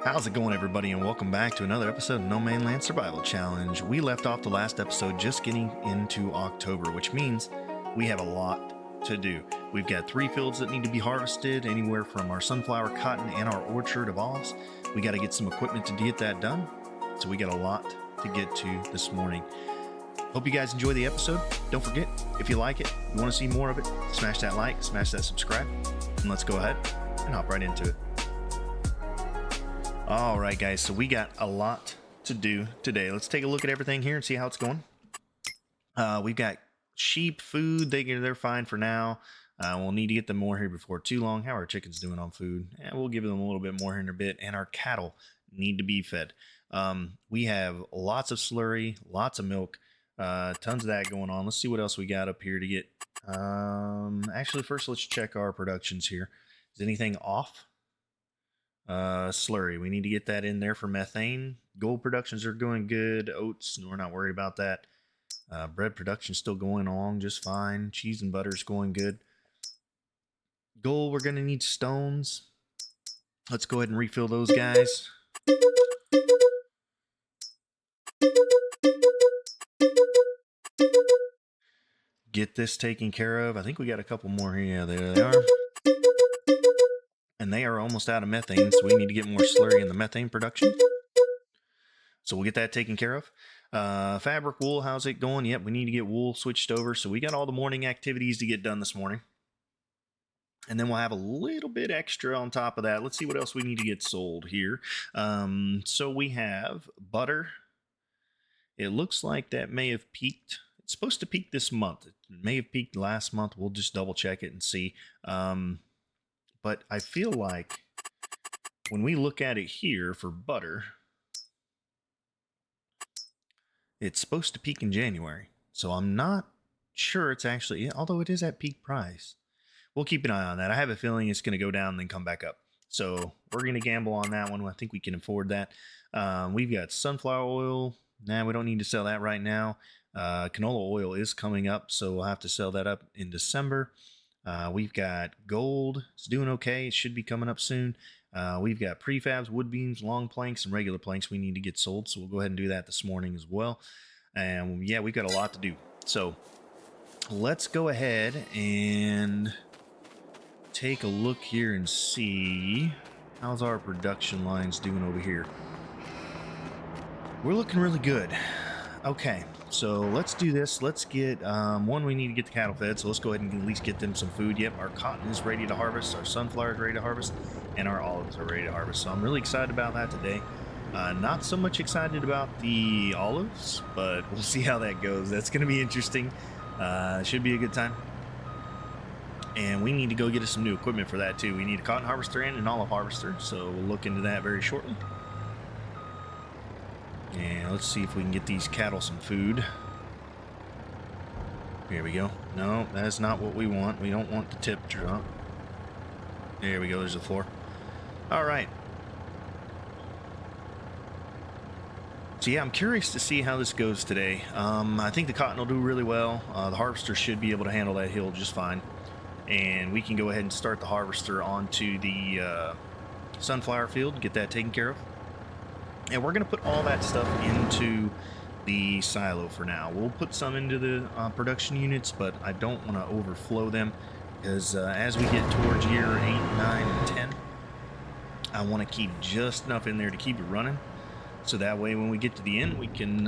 How's it going, everybody, and welcome back to another episode of NoMansLand Survival Challenge. We left off the last episode just getting into October, which means we have a lot to do. We've got 3 fields that need to be harvested, anywhere from our sunflower, cotton, and our orchard of olives. We got to get some equipment to get that done, so we got a lot to get to this morning. Hope you guys enjoy the episode. Don't forget, if you like it, you want to see more of it, smash that like, smash that subscribe, and let's go ahead and hop right into it. All right, guys, so we got a lot to do today. Let's take a look at everything here and see how it's going. We've got sheep food. They're fine for now. We'll need to get them more here before too long. How are our chickens doing on food? We'll give them a little bit more here in a bit. And our cattle need to be fed. We have lots of slurry, lots of milk, tons of that going on. Let's see what else we got up here to get. Actually, first, let's check our productions here. Is anything off? Slurry, we need to get that in there for methane. Gold productions are going good. Oats, we're not worried about that. Bread production still going along just fine. Cheese and butter is going good. Gold, we're going to need stones. Let's go ahead and refill those guys. Get this taken care of. I think we got a couple more here. Yeah, there they are. And they are almost out of methane, so we need to get more slurry in the methane production. So we'll get that taken care of. Fabric, wool, how's it going? Yep, we need to get wool switched over. So we got all the morning activities to get done this morning. And then we'll have a little bit extra on top of that. Let's see what else we need to get sold here. So we have butter. It looks like that may have peaked. It's supposed to peak this month. It may have peaked last month. We'll just double check it and see. But I feel like when we look at it here for butter, it's supposed to peak in January. So I'm not sure it's actually, although it is at peak price. We'll keep an eye on that. I have a feeling it's going to go down and then come back up. So we're going to gamble on that one. I think we can afford that. We've got sunflower oil. Nah, we don't need to sell that right now. Canola oil is coming up, so we'll have to sell that up in December. We've got gold. It's doing okay. It should be coming up soon. We've got prefabs, wood beams, long planks, and regular planks we need to get sold. So we'll go ahead and do that this morning as well. And yeah, we've got a lot to do. So let's go ahead and take a look here and see how's our production lines doing over here. We're looking really good. Okay. So let's do this. Let's get, we need to get the cattle fed. So let's go ahead and at least get them some food. Yep, our cotton is ready to harvest. Our sunflower is ready to harvest. And our olives are ready to harvest. So I'm really excited about that today. Not so much excited about the olives, but we'll see how that goes. That's going to be interesting. Should be a good time. And we need to go get us some new equipment for that too. We need a cotton harvester and an olive harvester. So we'll look into that very shortly. And let's see if we can get these cattle some food. Here we go. No, that's not what we want. We don't want the tip drop. There we go. There's the floor. All right. So yeah, I'm curious to see how this goes today. I think the cotton will do really well. The harvester should be able to handle that hill just fine. And we can go ahead and start the harvester onto the sunflower field, get that taken care of. And we're going to put all that stuff into the silo for now. We'll put some into the production units, but I don't want to overflow them because as we get towards year 8, 9, and 10, I want to keep just enough in there to keep it running. So that way when we get to the end, we can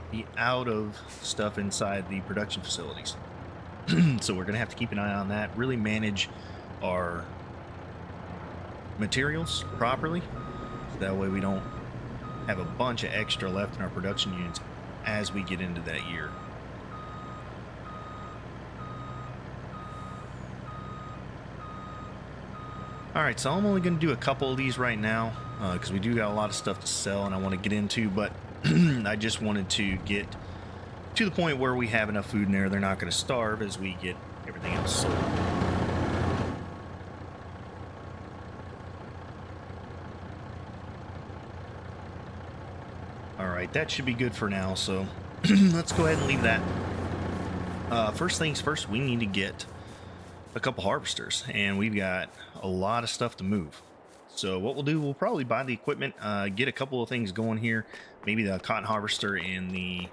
be out of stuff inside the production facilities. So we're going to have to keep an eye on that, really manage our materials properly. So that way we don't have a bunch of extra left in our production units as we get into that year. Alright, so I'm only going to do a couple of these right now because we do got a lot of stuff to sell and I want to get into, but I just wanted to get to the point where we have enough food in there. They're not going to starve as we get everything else sold. Alright, that should be good for now, so let's go ahead and leave that. First things first, we need to get a couple harvesters, and we've got a lot of stuff to move. So what we'll do, we'll probably buy the equipment, get a couple of things going here. Maybe the cotton harvester and the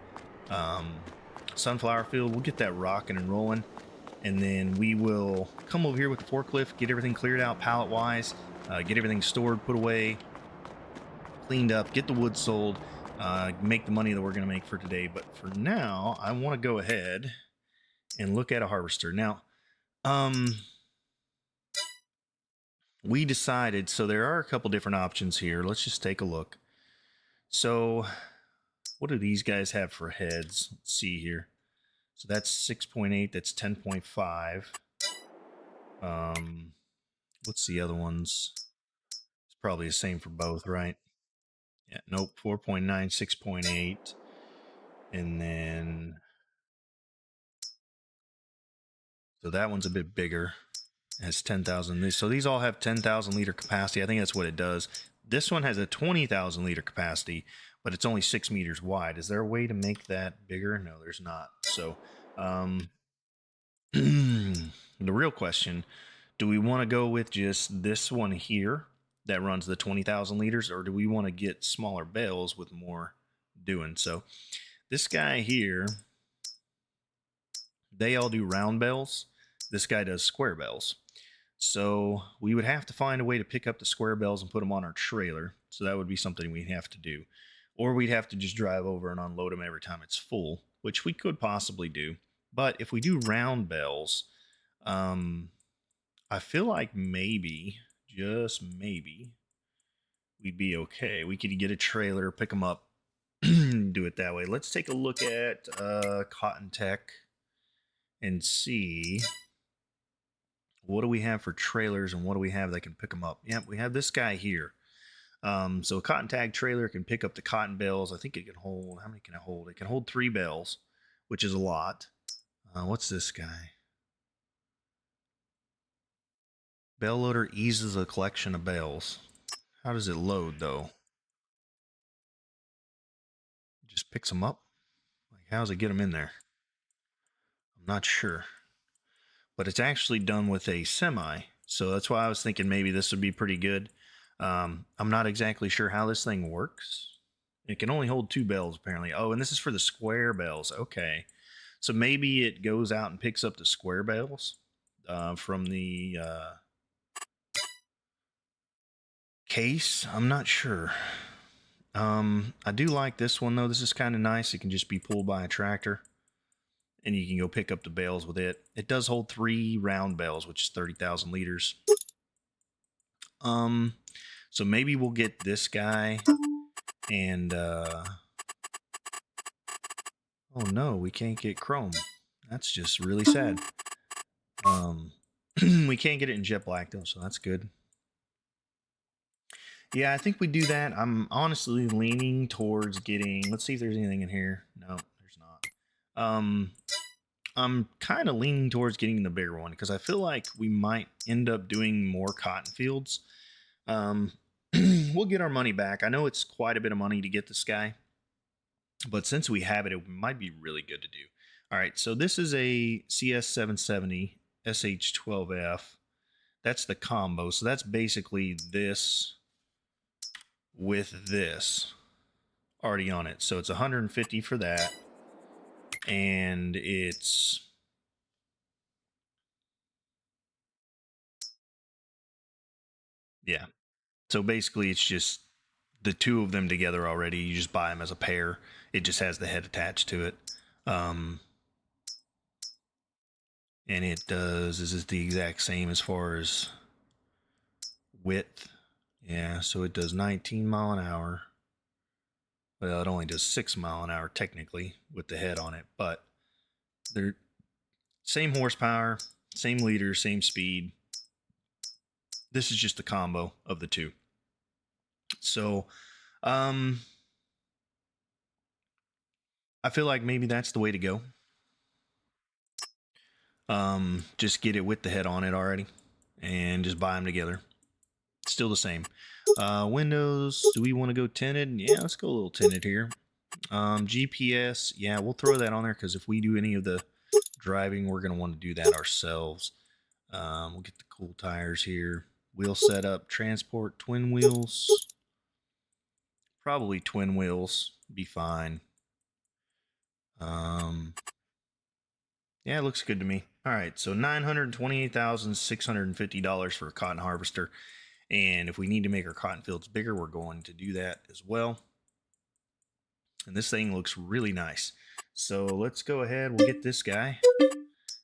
sunflower field. We'll get that rocking and rolling. And then we will come over here with the forklift, get everything cleared out pallet-wise, get everything stored, put away, cleaned up, get the wood sold, make the money that we're going to make for today. But for now, I want to go ahead and look at a harvester. Now, we decided, so there are a couple different options here. Let's just take a look. So what do these guys have for heads? Let's see here. So that's 6.8, that's 10.5. What's the other ones? It's probably the same for both, right? Yeah, nope, 4.9, 6.8. And then, so that one's a bit bigger. It has 10,000. So these all have 10,000 liter capacity. I think that's what it does. This one has a 20,000 liter capacity, but it's only 6 meters wide. Is there a way to make that bigger? No, there's not. So, the real question, do we want to go with just this one here that runs the 20,000 liters, or do we want to get smaller bales with more doing? So this guy here, they all do round bales. This guy does square bales. So we would have to find a way to pick up the square bales and put them on our trailer. So that would be something we'd have to do. Or we'd have to just drive over and unload them every time it's full, which we could possibly do. But if we do round bales, I feel like maybe, just maybe, we'd be okay. We could get a trailer, pick them up, do it that way. Let's take a look at Cotton Tech and see what do we have for trailers and what do we have that can pick them up. Yep, we have this guy here. So a cotton tag trailer can pick up the cotton bales. I think it can hold, how many can it hold? It can hold 3 bales, which is a lot. What's this guy? Bale loader eases a collection of bales. How does it load though? It just picks them up? Like, how does it get them in there? I'm not sure. But it's actually done with a semi. So that's why I was thinking maybe this would be pretty good. I'm not exactly sure how this thing works. It can only hold 2 bales apparently. Oh, and this is for the square bales. Okay. So maybe it goes out and picks up the square bales from the case. I'm not sure. I do like this one though. This is kind of nice. It can just be pulled by a tractor and you can go pick up the bales with it. It does hold 3 round bales, which is 30,000 liters. So maybe we'll get this guy and oh no, we can't get chrome. That's just really sad. We can't get it in jet black though, so that's good. Yeah, I think we do that. I'm honestly leaning towards getting, let's see if there's anything in here. No, there's not. I'm kind of leaning towards getting the bigger one because I feel like we might end up doing more cotton fields. We'll get our money back. I know it's quite a bit of money to get this guy, but since we have it, it might be really good to do. All right, so this is a CS770 SH12F. That's the combo. So that's basically this with this already on it. So it's 150 for that. And it's yeah. So basically it's just the 2 of them together already. You just buy them as a pair. It just has the head attached to it. And it does, is it the exact same as far as width? Yeah, so it does 19 mile an hour. Well, it only does 6 mile an hour technically with the head on it, but they're same horsepower, same liter, same speed. This is just the combo of the 2. So, I feel like maybe that's the way to go. Just get it with the head on it already and just buy them together. Still the same. Windows, do we want to go tinted? Yeah, let's go a little tinted here. GPS, yeah, we'll throw that on there because if we do any of the driving, we're going to want to do that ourselves. We'll get the cool tires here. Wheel setup, transport, twin wheels. Probably twin wheels, be fine. Yeah, it looks good to me. All right, so $928,650 for a cotton harvester. And if we need to make our cotton fields bigger, we're going to do that as well. And this thing looks really nice. So let's go ahead. We'll get this guy.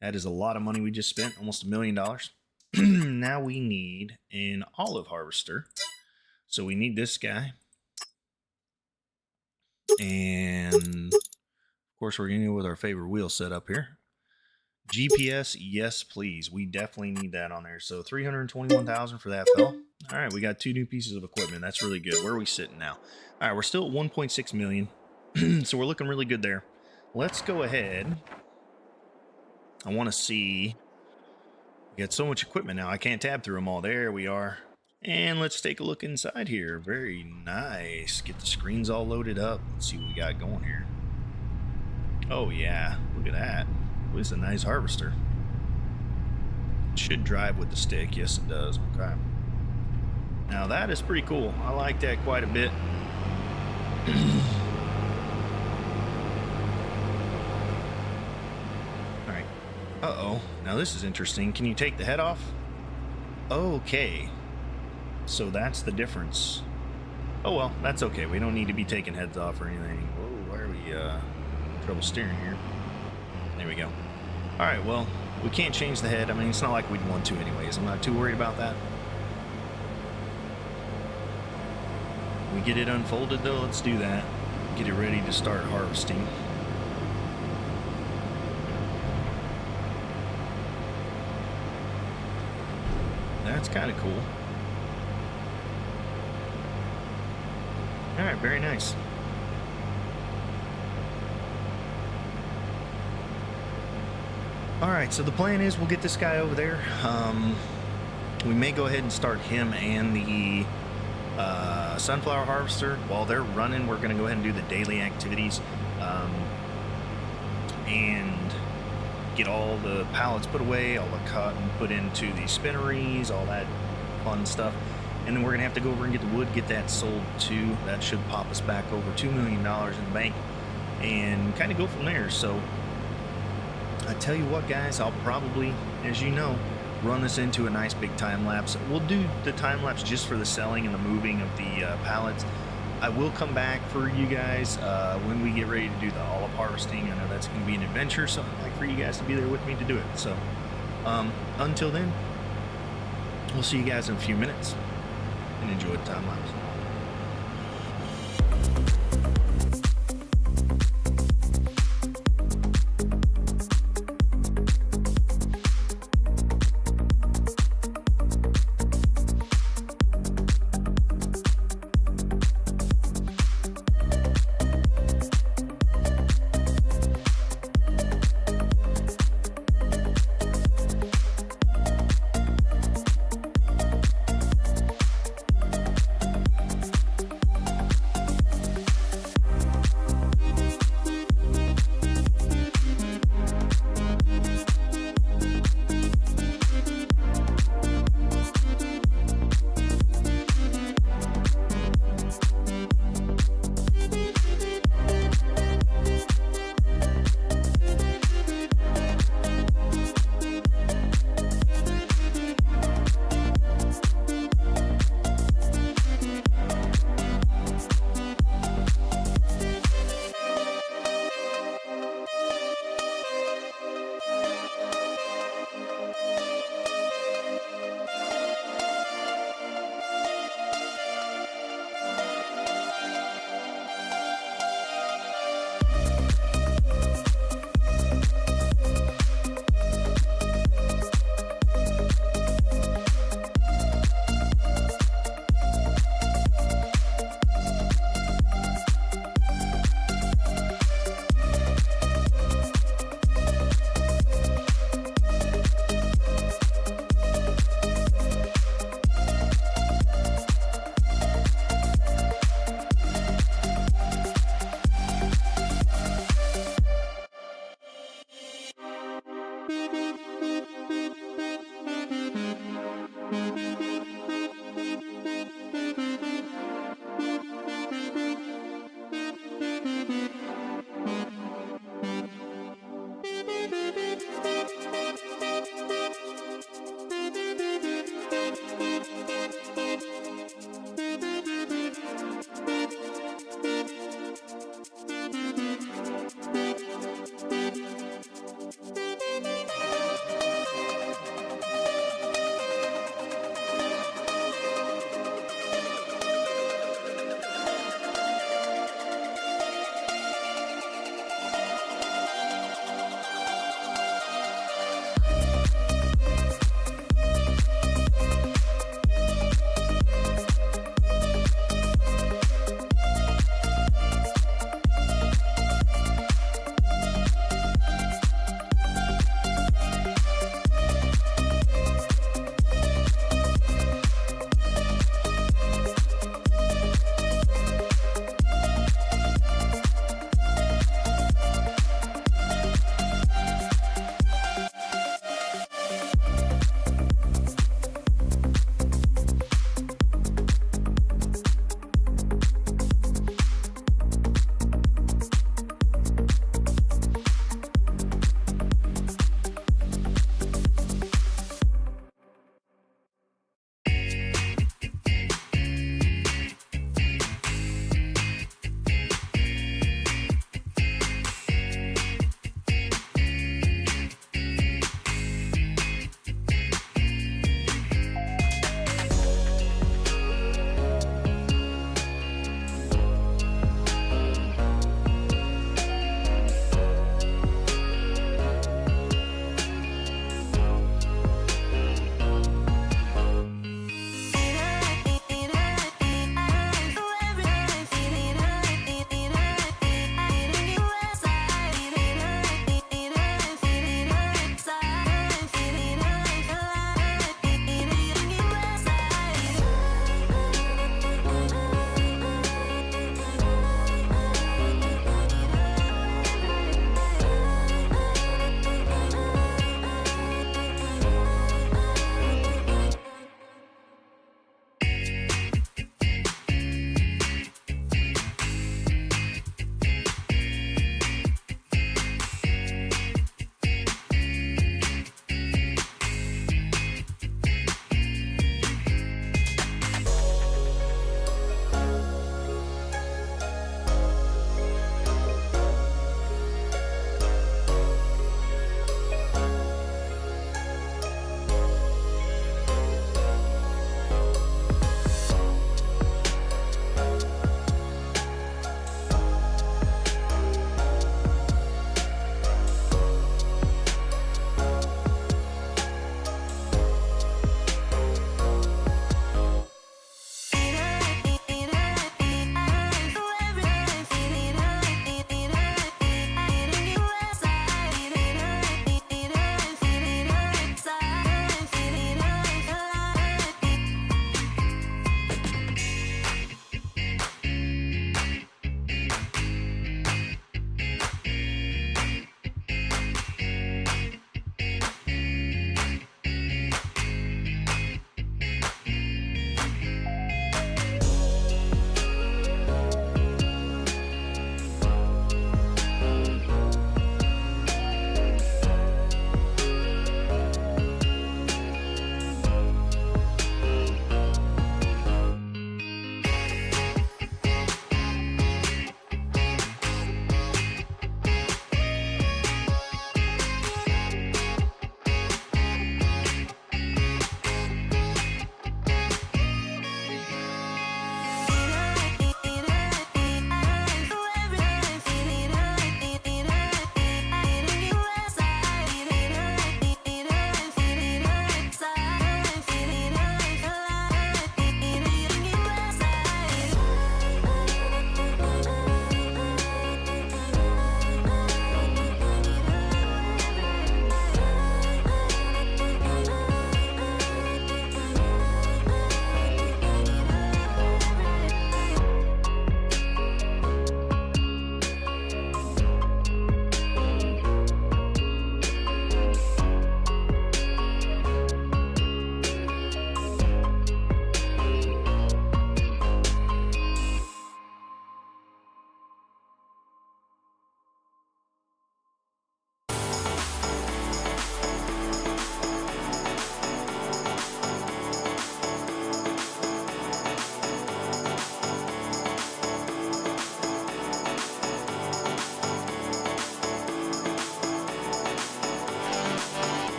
That is a lot of money we just spent, almost $1 million. Now we need an olive harvester. So we need this guy. And of course, we're going to go with our favorite wheel setup here. GPS, yes, please. We definitely need that on there. So $321,000 for that, fella. All right, we got 2 new pieces of equipment. That's really good. Where are we sitting now? All right, we're still at 1.6 million. So we're looking really good there. Let's go ahead. I want to see. We got so much equipment now. I can't tab through them all. There we are. And let's take a look inside here. Very nice. Get the screens all loaded up. Let's see what we got going here. Oh, yeah. Look at that. This is a nice harvester. It should drive with the stick. Yes, it does. Okay. Now, that is pretty cool. I like that quite a bit. All right. Uh-oh. Now, this is interesting. Can you take the head off? Okay. So that's the difference. Oh, well, that's okay. We don't need to be taking heads off or anything. Whoa, why are we trouble steering here? There we go. All right, well, we can't change the head. I mean, it's not like we'd want to anyways. I'm not too worried about that. We get it unfolded, though. Let's do that. Get it ready to start harvesting. That's kind of cool. All right, very nice. All right, so the plan is we'll get this guy over there. We may go ahead and start him and the sunflower harvester. While they're running, we're going to go ahead and do the daily activities and get all the pallets put away, all the cotton put into the spinneries, all that fun stuff. And then we're going to have to go over and get the wood, get that sold too. That should pop us back over $2 million in the bank and kind of go from there. So I tell you what, guys, I'll probably, as you know, run this into a nice big time lapse. We'll do the time lapse just for the selling and the moving of the pallets. I will come back for you guys when we get ready to do the olive harvesting. I know that's going to be an adventure, so I'd like for you guys to be there with me to do it. So until then, we'll see you guys in a few minutes, and enjoy the time lapse.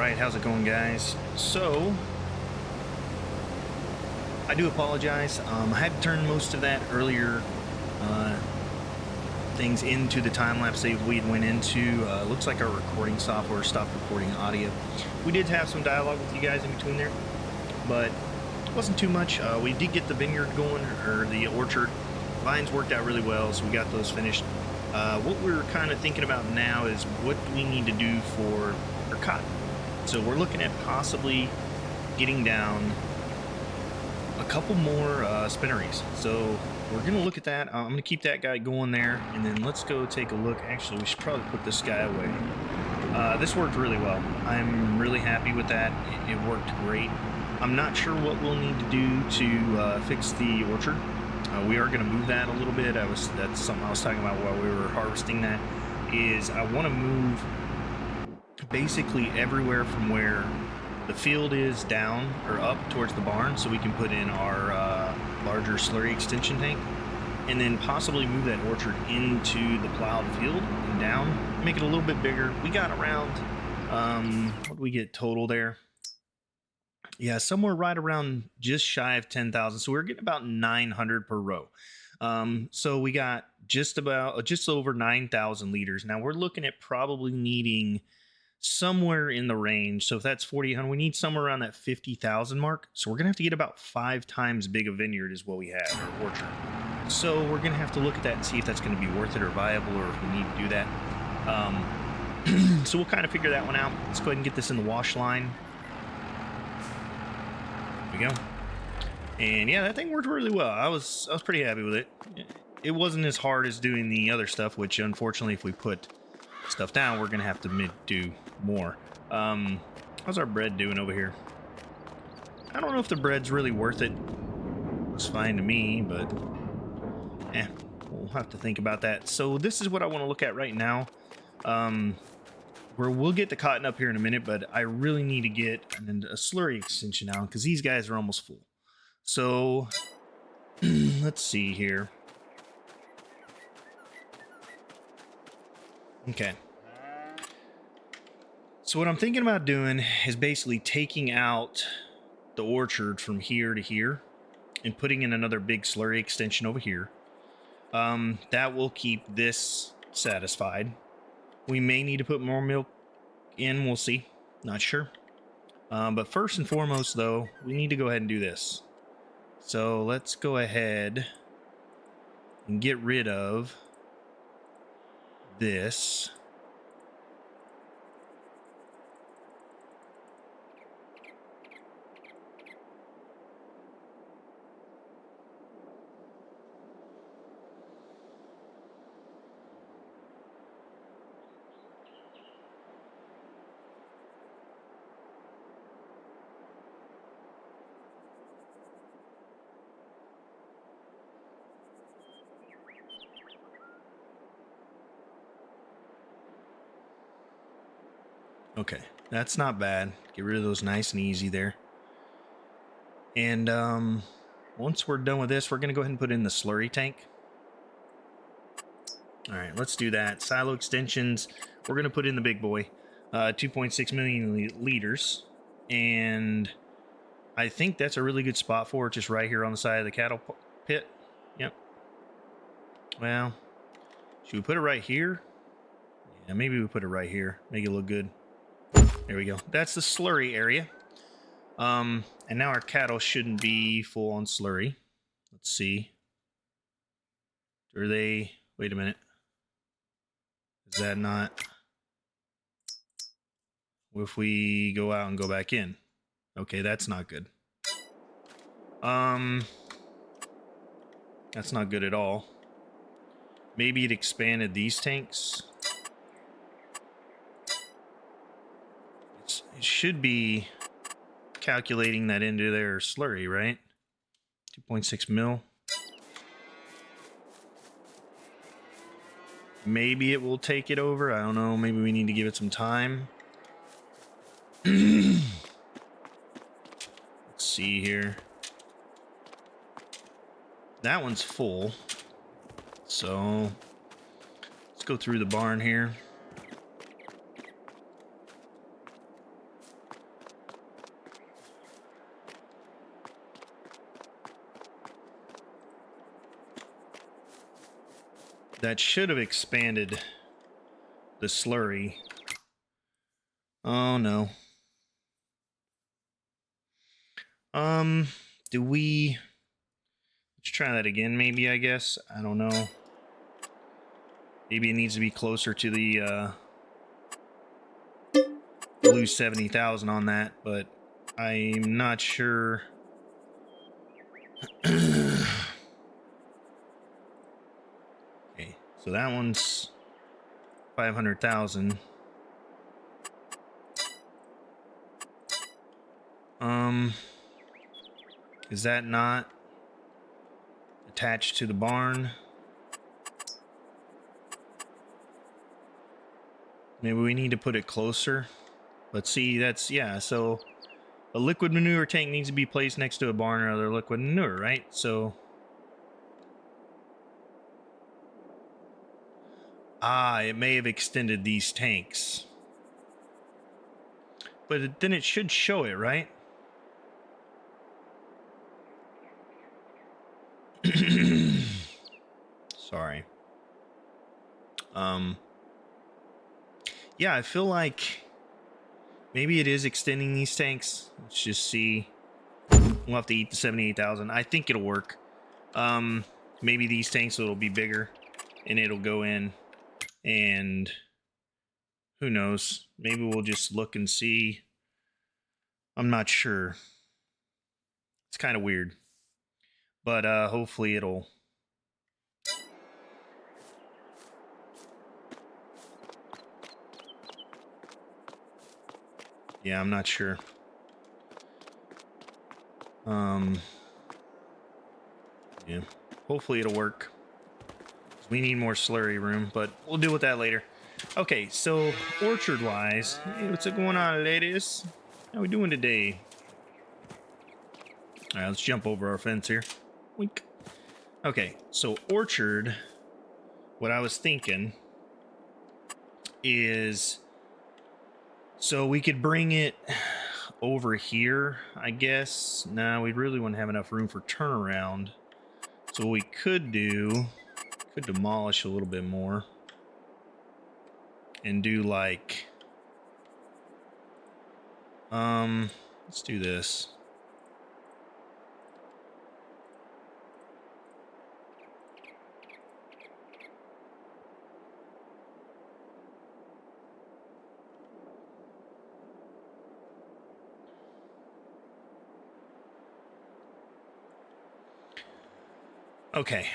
Alright, how's it going, guys? So, I do apologize. I had to turn most of that earlier things into the time-lapse save we went into. Looks like our recording software stopped recording audio. We did have some dialogue with you guys in between there, but it wasn't too much. We did get the vineyard going, or the orchard. Vines worked out really well, so we got those finished. What we're kind of thinking about now is what do we need to do for our cotton. So we're looking at possibly getting down a couple more spinneries. So we're going to look at that. I'm going to keep that guy going there, and then let's go take a look. Actually, we should probably put this guy away. This worked really well. I'm really happy with that. It worked great. I'm not sure what we'll need to do to fix the orchard. We are going to move that a little bit. That's something I was talking about while we were harvesting that, is I want to move basically everywhere from where the field is down or up towards the barn, so we can put in our larger slurry extension tank, and then possibly move that orchard into the plowed field and down, make it a little bit bigger. We got around, what do we get total there? Yeah, somewhere right around just shy of 10,000. So we're getting about 900 per row. So we got just over 9,000 liters. Now we're looking at probably needing somewhere in the range. So if that's 4,800, we need somewhere around that 50,000 mark. So we're gonna have to get about 5 times big a vineyard is what we have, or orchard. So we're gonna have to look at that and see if that's gonna be worth it or viable, or if we need to do that. So we'll kind of figure that one out. Let's go ahead and get this in the wash line. There we go. And yeah, that thing worked really well. I was pretty happy with it. It wasn't as hard as doing the other stuff, which unfortunately, if we put stuff down, we're gonna have to do more. How's our bread doing over here? I don't know if the bread's really worth it. Looks fine to me, but we'll have to think about that. So this is what I want to look at right now. Where we'll get the cotton up here in a minute, but I really need to get a slurry extension out because these guys are almost full. So let's see here. Okay. So what I'm thinking about doing is basically taking out the orchard from here to here and putting in another big slurry extension over here. That will keep this satisfied. We may need to put more milk in, we'll see. Not sure. But first and foremost, though, we need to go ahead and do this. So let's go ahead and get rid of this. Okay, that's not bad. Get rid of those nice and easy there. And once we're done with this, we're going to go ahead and put in the slurry tank. All right, let's do that. Silo extensions, we're going to put in the big boy. 2.6 million liters. And I think that's a really good spot for it, just right here on the side of the cattle pit. Yep. Well, should we put it right here? Yeah, maybe we put it right here. Make it look good. There we go. That's the slurry area. And now our cattle shouldn't be full on slurry. Let's see. Are they... Wait a minute. Is that not... What if we go out and go back in? Okay, that's not good. That's not good at all. Maybe it expanded these tanks. It should be calculating that into their slurry, right? 2.6 mil. Maybe it will take it over. I don't know. Maybe we need to give it some time. Let's see here. That one's full. So let's go through the barn here. that should have expanded the slurry. Oh no. Do we... Let's try that again, maybe, I guess. I don't know. Maybe it needs to be closer to the, lose 70,000 on that, but I'm not sure. Okay, so that one's 500,000. Is that not attached to the barn? Maybe we need to put it closer. Let's see, that's, yeah, so a liquid manure tank needs to be placed next to a barn or other liquid manure, right? So, it may have extended these tanks. But then it should show it, right? Sorry. Yeah, I feel like maybe it is extending these tanks. Let's just see. We'll have to eat the 78,000. I think it'll work. Maybe these tanks will be bigger and it'll go in, and who knows? Maybe we'll just look and see. I'm not sure. It's kind of weird. But hopefully it'll... Yeah, I'm not sure. Yeah, hopefully it'll work. We need more slurry room, but we'll deal with that later. Okay, so orchard-wise, hey, what's going on, ladies? How we doing today? All right, let's jump over our fence here. Wink. Okay, so orchard, what I was thinking is, so we could bring it over here, I guess. Nah, we really wouldn't have enough room for turnaround. So what we could do, could demolish a little bit more and do like, let's do this. Okay.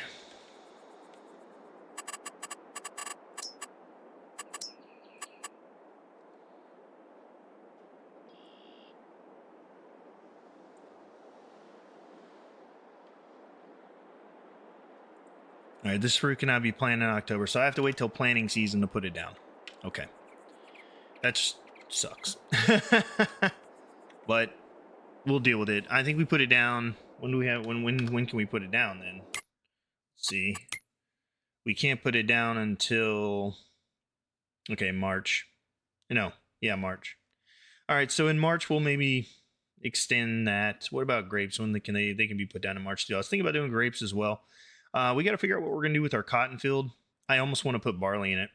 All right, this fruit cannot be planted in October, so I have to wait till planting season to put it down. Okay. That sucks. But we'll deal with it. I think we put it down. When do we have, when can we put it down then? Let's see. We can't put it down until, okay, March. No, yeah, March. All right, so in March we'll maybe extend that. What about grapes? When they can be put down in March too? I was thinking about doing grapes as well. We got to figure out what we're gonna do with our cotton field. I almost want to put barley in it.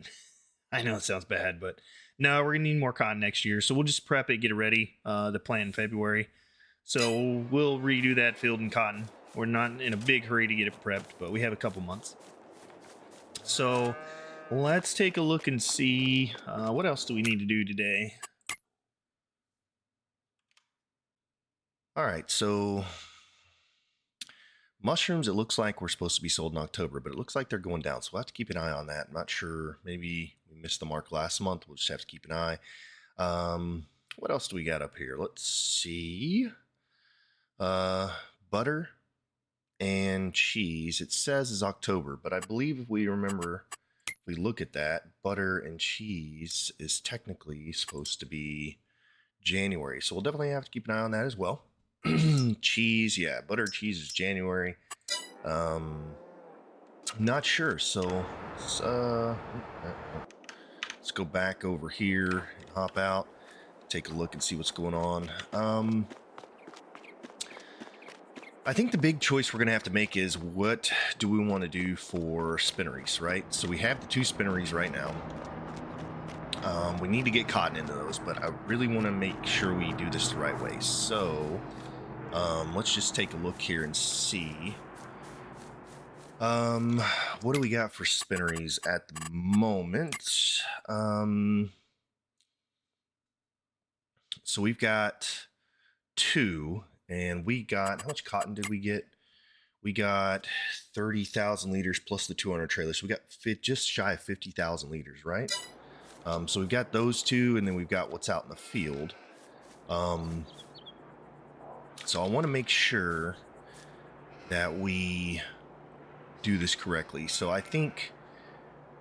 I know it sounds bad, but no, we're gonna need more cotton next year. So we'll just prep it, get it ready. The plant in February. So we'll redo that field in cotton. We're not in a big hurry to get it prepped, but we have a couple months. So let's take a look and see what else do we need to do today. All right, so mushrooms, it looks like we're supposed to be sold in October, but it looks like they're going down. So we'll have to keep an eye on that. I'm not sure. Maybe we missed the mark last month. We'll just have to keep an eye. What else do we got up here? Let's see. Butter and cheese. It says is October, but I believe if we remember, if we look at that, butter and cheese is technically supposed to be January. So we'll definitely have to keep an eye on that as well. Cheese, yeah, butter cheese is January. Not sure, so let's go back over here and hop out, take a look and see what's going on. I think the big choice we're going to have to make is what do we want to do for spinneries, right? So we have the 2 spinneries right now. We need to get cotton into those, but I really want to make sure we do this the right way. So let's just take a look here and see. What do we got for spinneries at the moment? So we've got 2, and we got, how much cotton did we get? We got 30,000 liters plus the 200 trailers. So we got just shy of 50,000 liters, right? So we've got those 2, and then we've got what's out in the field. So I want to make sure that we do this correctly. So I think,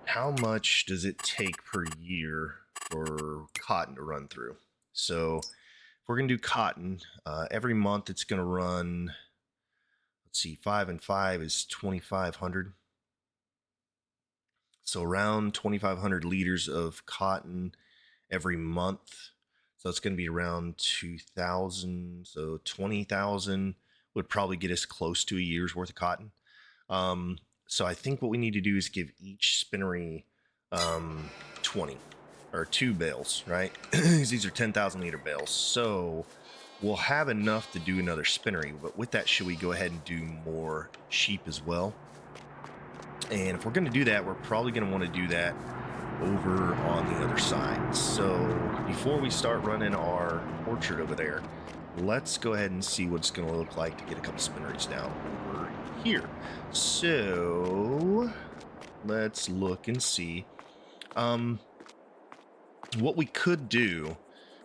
how much does it take per year for cotton to run through? So if we're going to do cotton, every month it's going to run, let's see, 5 and 5 is 2,500. So around 2,500 liters of cotton every month. So it's going to be around 2,000. So 20,000 would probably get us close to a year's worth of cotton. So I think what we need to do is give each spinnery 20 or 2 bales, right? These are 10,000 liter bales. So we'll have enough to do another spinnery. But with that, should we go ahead and do more sheep as well? And if we're going to do that, we're probably going to want to do that over on the other side. So before we start running our orchard over there, let's go ahead and see what it's going to look like to get a couple spinneries down over here. So let's look and see. What we could do,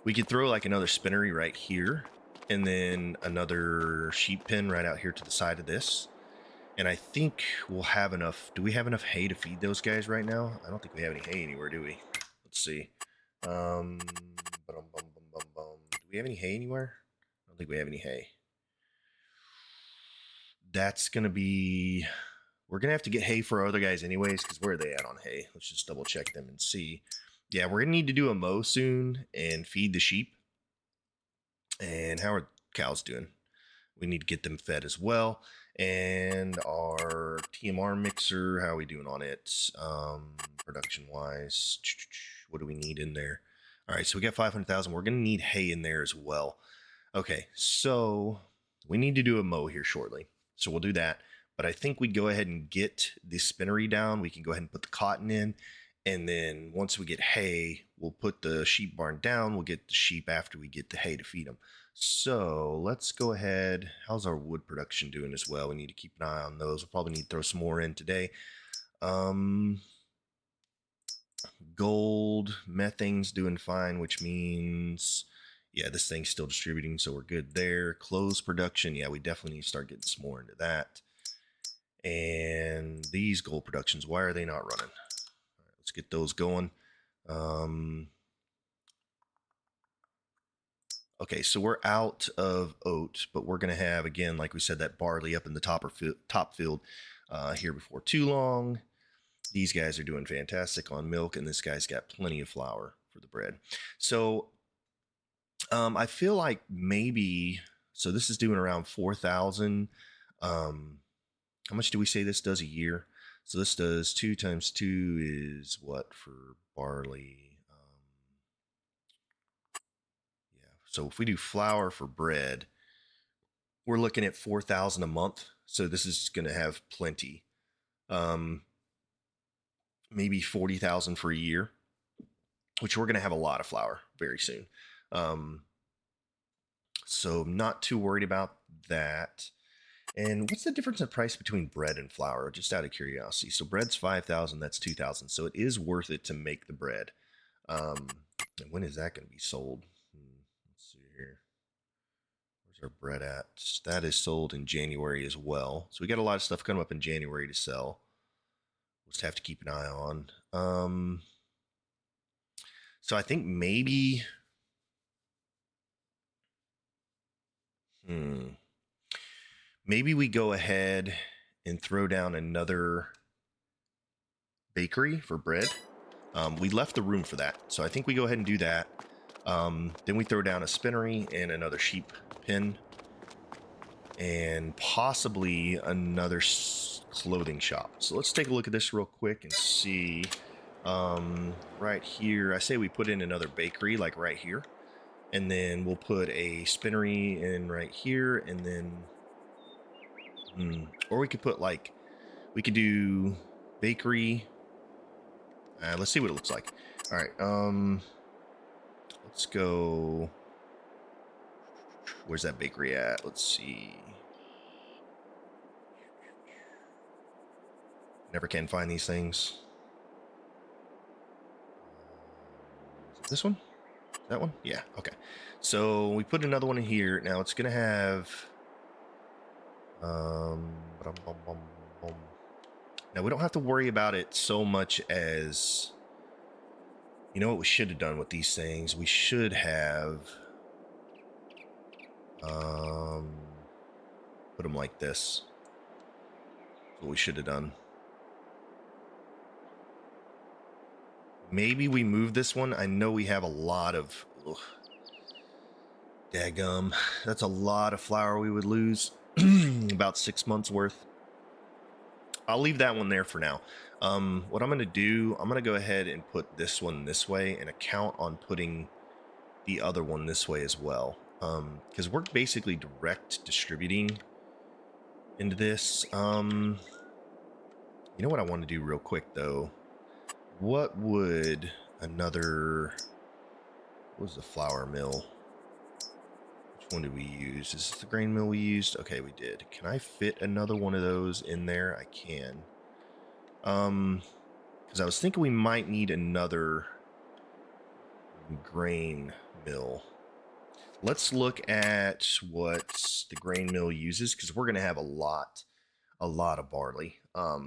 we could throw like another spinnery right here, and then another sheep pen right out here to the side of this. And I think we'll have enough. Do we have enough hay to feed those guys right now? I don't think we have any hay anywhere, do we? Let's see. Do we have any hay anywhere? I don't think we have any hay. That's going to be... We're going to have to get hay for our other guys anyways, because where are they at on hay? Let's just double check them and see. Yeah, we're going to need to do a mow soon and feed the sheep. And how are cows doing? We need to get them fed as well. And our TMR mixer, how are we doing on it? Production wise, what do we need in there? All right, so we got 500,000. We're going to need hay in there as well. Okay, so we need to do a mow here shortly. So we'll do that. But I think we'd go ahead and get the spinnery down. We can go ahead and put the cotton in. And then once we get hay, we'll put the sheep barn down. We'll get the sheep after we get the hay to feed them. So let's go ahead. How's our wood production doing as well? We need to keep an eye on those. We'll probably need to throw some more in today. Gold, methane's doing fine, which means, yeah, this thing's still distributing, so we're good there. Clothes production, yeah, we definitely need to start getting some more into that. And these gold productions, why are they not running? All right, let's get those going. Okay, so we're out of oat, but we're going to have, again, like we said, that barley up in the top field here before too long. These guys are doing fantastic on milk, and this guy's got plenty of flour for the bread. So I feel like maybe, so this is doing around 4,000. How much do we say this does a year? So this does 2 times 2 is what for barley? So if we do flour for bread, we're looking at 4,000 a month. So this is going to have plenty. Maybe 40,000 for a year, which we're going to have a lot of flour very soon. So not too worried about that. And what's the difference in price between bread and flour? Just out of curiosity. So bread's 5,000, that's 2,000. So it is worth it to make the bread. And when is that going to be sold? Let's see here. Where's our bread at? That is sold in January as well. So we got a lot of stuff coming up in January to sell. We'll just have to keep an eye on. So I think maybe... Maybe we go ahead and throw down another bakery for bread. We left the room for that, so I think we go ahead and do that. Then we throw down a spinnery and another sheep pen. and possibly another clothing shop. So let's take a look at this real quick and see. Right here, I say we put in another bakery, like right here, and then we'll put a spinnery in right here, and then, or we could put like, we could do bakery. Let's see what it looks like. All right, let's go. Where's that bakery at? Let's see. Never can find these things. Is it this one? That one? Yeah, okay. So we put another one in here. Now it's gonna have now we don't have to worry about it so much as, you know what we should have done with these things? We should have put them like this. That's what we should have done. Maybe we move this one. I know we have a lot of... Daggum. That's a lot of flour we would lose. About 6 months worth. I'll leave that one there for now. What I'm going to do, I'm going to go ahead and put this one this way and account on putting the other one this way as well. Because we're basically direct distributing into this. You know what I want to do real quick, though? What would another... What was the flour mill? Which one did we use? Is this the grain mill we used? Okay, we did. Can I fit another one of those in there? I can. Because I was thinking we might need another grain mill. Let's look at what the grain mill uses, because we're going to have a lot of barley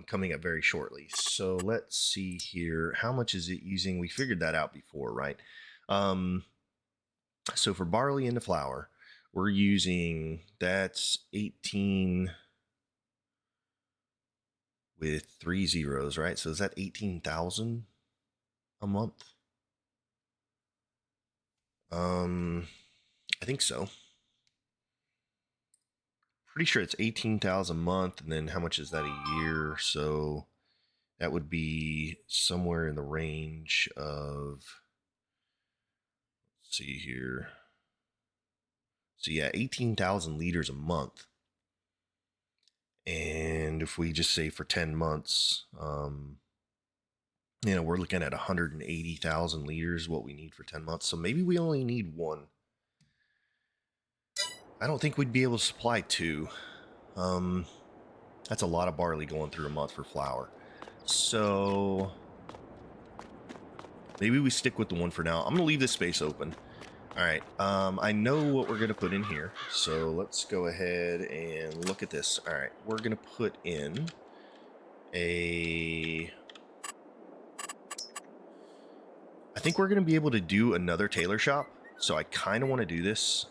coming up very shortly. So let's see here. How much is it using? We figured that out before, right? So for barley into flour, we're using, that's 18 with 3 zeros, right? So is that 18,000 a month? I think so. Pretty sure it's 18,000 a month, and then how much is that a year? So that would be somewhere in the range of, let's see here. So yeah, 18,000 liters a month. And if we just say for 10 months, you know, we're looking at 180,000 liters, what we need for 10 months. So maybe we only need one. I don't think we'd be able to supply two. That's a lot of barley going through a month for flour. So maybe we stick with the one for now. I'm going to leave this space open. All right. I know what we're going to put in here. So let's go ahead and look at this. All right. We're going to put in a... I think we're going to be able to do another tailor shop. So I kind of want to do this.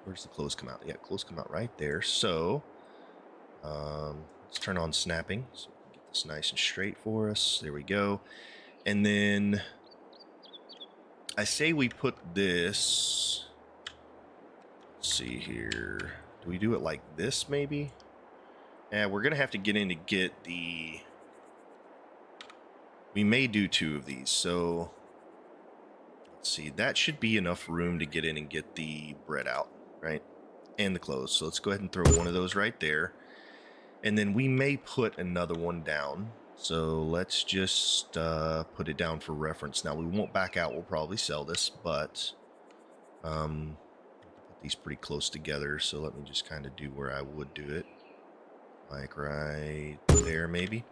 Where's the clothes come out? Yeah, clothes come out right there. So let's turn on snapping so we can get this nice and straight for us. There we go. And then I say we put this, let's see here. Do we do it like this maybe? Yeah, we're going to have to get in to get the, we may do 2 of these. So let's see, that should be enough room to get in and get the bread out, right? And the clothes. So let's go ahead and throw one of those right there. And then we may put another one down. So let's just put it down for reference. Now we won't back out. We'll probably sell this, but put these pretty close together. So let me just kind of do where I would do it. Like right there, maybe.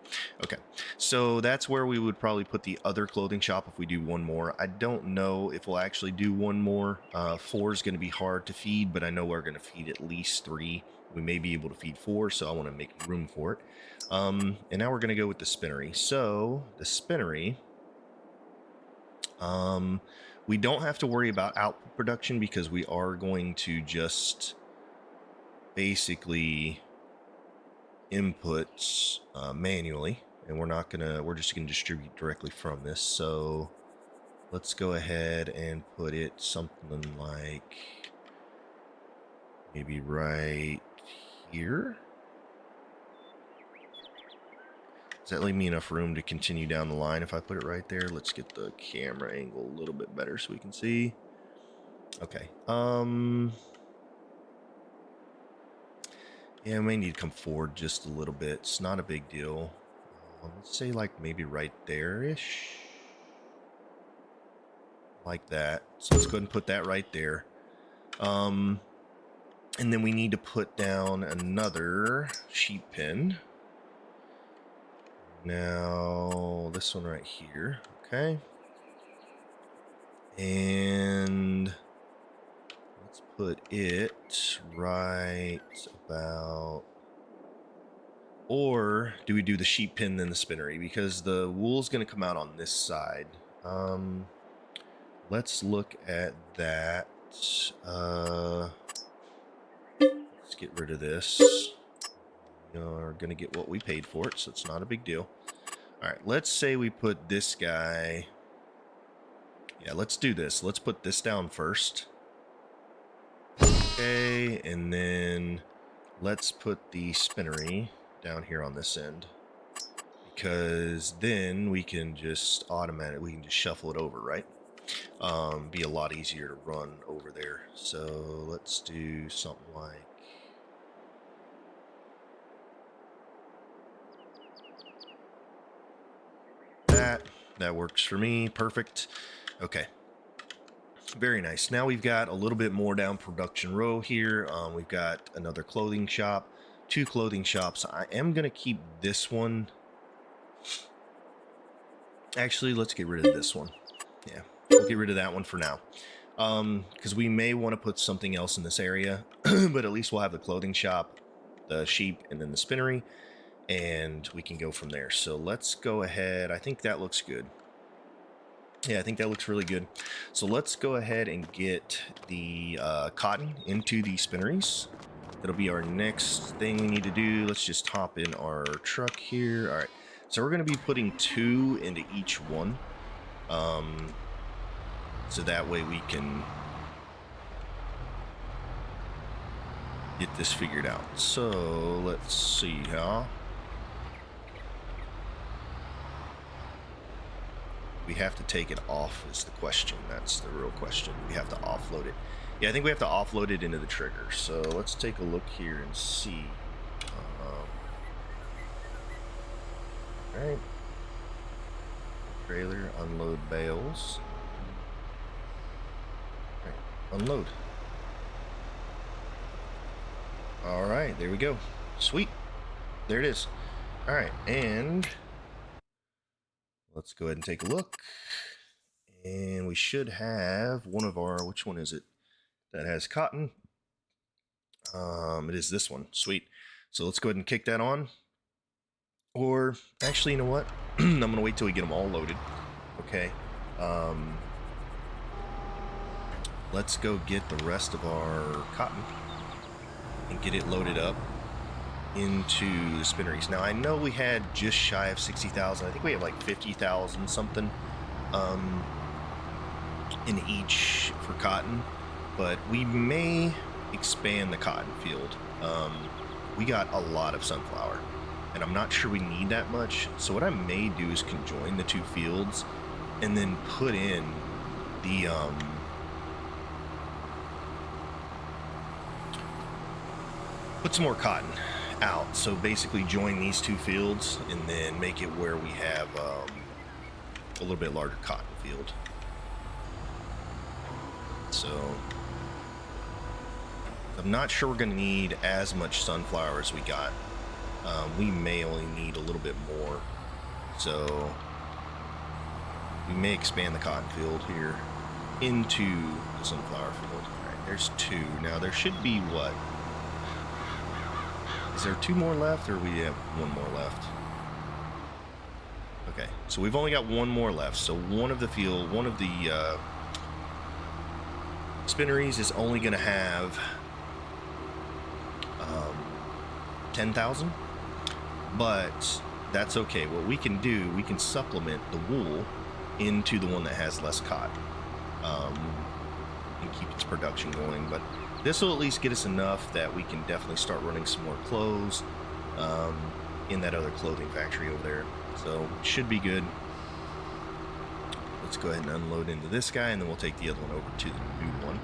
Okay, so that's where we would probably put the other clothing shop if we do one more. I don't know if we'll actually do one more. 4 is going to be hard to feed, but I know we're going to feed at least 3. We may be able to feed 4, so I want to make room for it. And now we're going to go with the spinnery. So the spinnery, we don't have to worry about output production because we are going to just basically inputs manually, and we're just gonna distribute directly from this. So let's go ahead and put it something like maybe right here. Does that leave me enough room to continue down the line if I put it right there? Let's get the camera angle a little bit better so we can see. Okay. Yeah, I may need to come forward just a little bit. It's not a big deal. Let's say like maybe right there-ish. Like that. So let's go ahead and put that right there. And then we need to put down another sheep pen. Now, this one right here. Okay. And let's put it right about... Or do we do the sheep pen then the spinnery? Because the wool's going to come out on this side. Let's look at that. Let's get rid of this. You're going to get what we paid for it, so it's not a big deal. All right, let's say we put this guy... Yeah, let's do this. Let's put this down first. Okay, and then let's put the spinnery down here on this end. Because then we can just we can just shuffle it over, right? Be a lot easier to run over there. So let's do something like... That works for me. Perfect. Okay. Very nice. Now we've got a little bit more down production row here. We've got another clothing shop, 2 clothing shops. I am going to keep this one. Actually, let's get rid of this one. Yeah, we'll get rid of that one for now. Because we may want to put something else in this area, but at least we'll have the clothing shop, the sheep, and then the spinnery, and we can go from there. So let's go ahead. I think that looks good. Yeah, I think that looks really good. So let's go ahead and get the cotton into the spinneries. That'll be our next thing we need to do. Let's just hop in our truck here. All right. So we're going to be putting 2 into each one. So that way we can get this figured out. So let's see how. We have to take it off is the question. That's the real question. We have to offload it. Yeah, I think we have to offload it into the trigger. So let's take a look here and see. All right. Trailer, unload bales. All right, unload. All right, there we go. Sweet. There it is. All right, and let's go ahead and take a look. And we should have one of our, which one is it? That has cotton. It is this one. Sweet. So let's go ahead and kick that on. Or actually, you know what? I'm going to wait till we get them all loaded. Okay. Let's go get the rest of our cotton and get it loaded up into the spinneries. Now I know we had just shy of 60,000. I think we have like 50,000 something in each for cotton, but we may expand the cotton field. We got a lot of sunflower and I'm not sure we need that much. So what I may do is conjoin the 2 fields and then put in the put some more cotton out. So basically join these 2 fields and then make it where we have a little bit larger cotton field. So I'm not sure we're going to need as much sunflower as we got. We may only need a little bit more. So we may expand the cotton field here into the sunflower field. All right, there's 2. Now there should be what? Is there 2 more left, or we have 1 more left? Okay, so we've only got 1 more left. So one of the spinneries is only going to have 10,000, but that's okay. What we can do, we can supplement the wool into the one that has less cotton. and keep its production going. But this will at least get us enough that we can definitely start running some more clothes in that other clothing factory over there. So should be good. Let's go ahead and unload into this guy, and then we'll take the other one over to the new one.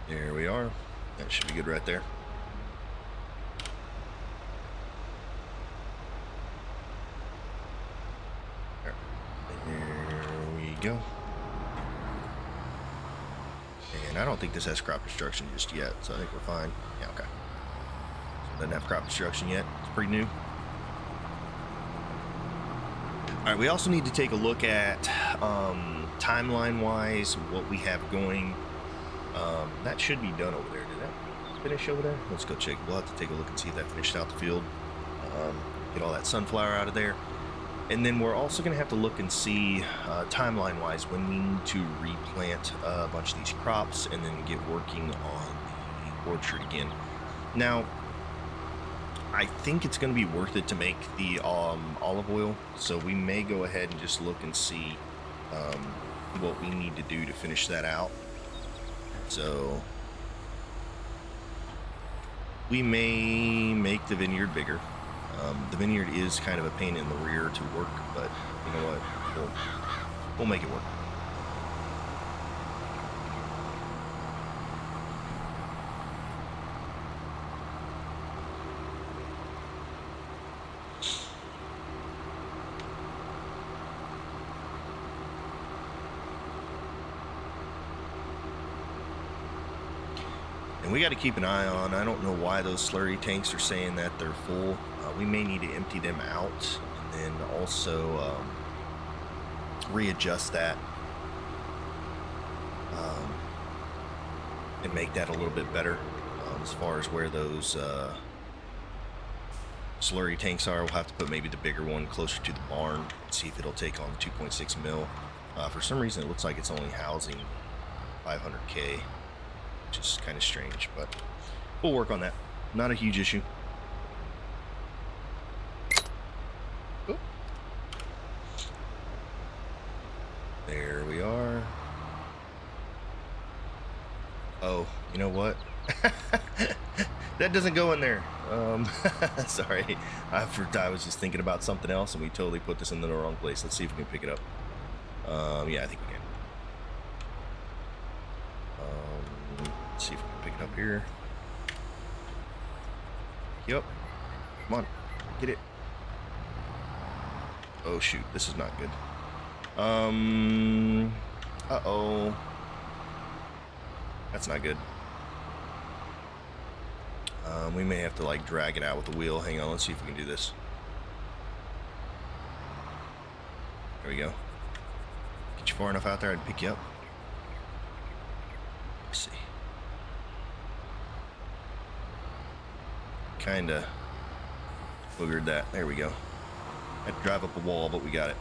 There we are. That should be good right there. There we go. And I don't think this has crop destruction just yet, so I think we're fine. Yeah, okay. So it doesn't have crop destruction yet. It's pretty new. All right, we also need to take a look at timeline-wise what we have going. That should be done over there. Did that finish over there? Let's go check. We'll have to take a look and see if that finished out the field. Get all that sunflower out of there. And then we're also going to have to look and see timeline-wise when we need to replant a bunch of these crops and then get working on the orchard again. Now, I think it's going to be worth it to make the olive oil, so we may go ahead and just look and see what we need to do to finish that out. So we may make the vineyard bigger. The vineyard is kind of a pain in the rear to work, but you know what? We'll make it work. And we got to keep an eye on, I don't know why those slurry tanks are saying that they're full. We may need to empty them out and then also readjust that and make that a little bit better as far as where those slurry tanks are. We'll have to put maybe the bigger one closer to the barn and see if it'll take on the 2.6 mil. For some reason it looks like it's only housing 500K, which is kind of strange, but we'll work on that. Not a huge issue. Oh. There we are. Oh, you know what? That doesn't go in there. Sorry, I was just thinking about something else and we totally put this in the wrong place. Let's see if we can pick it up. Yeah, I think we can. Let's see if we can pick it up here. Yep. Come on, get it. Oh shoot, this is not good. Uh-oh. That's not good. We may have to like drag it out with the wheel. Hang on, let's see if we can do this. There we go. Get you far enough out there, I'd pick you up. Let's see. Kinda boogered that. There we go. Had to drive up a wall, but we got it.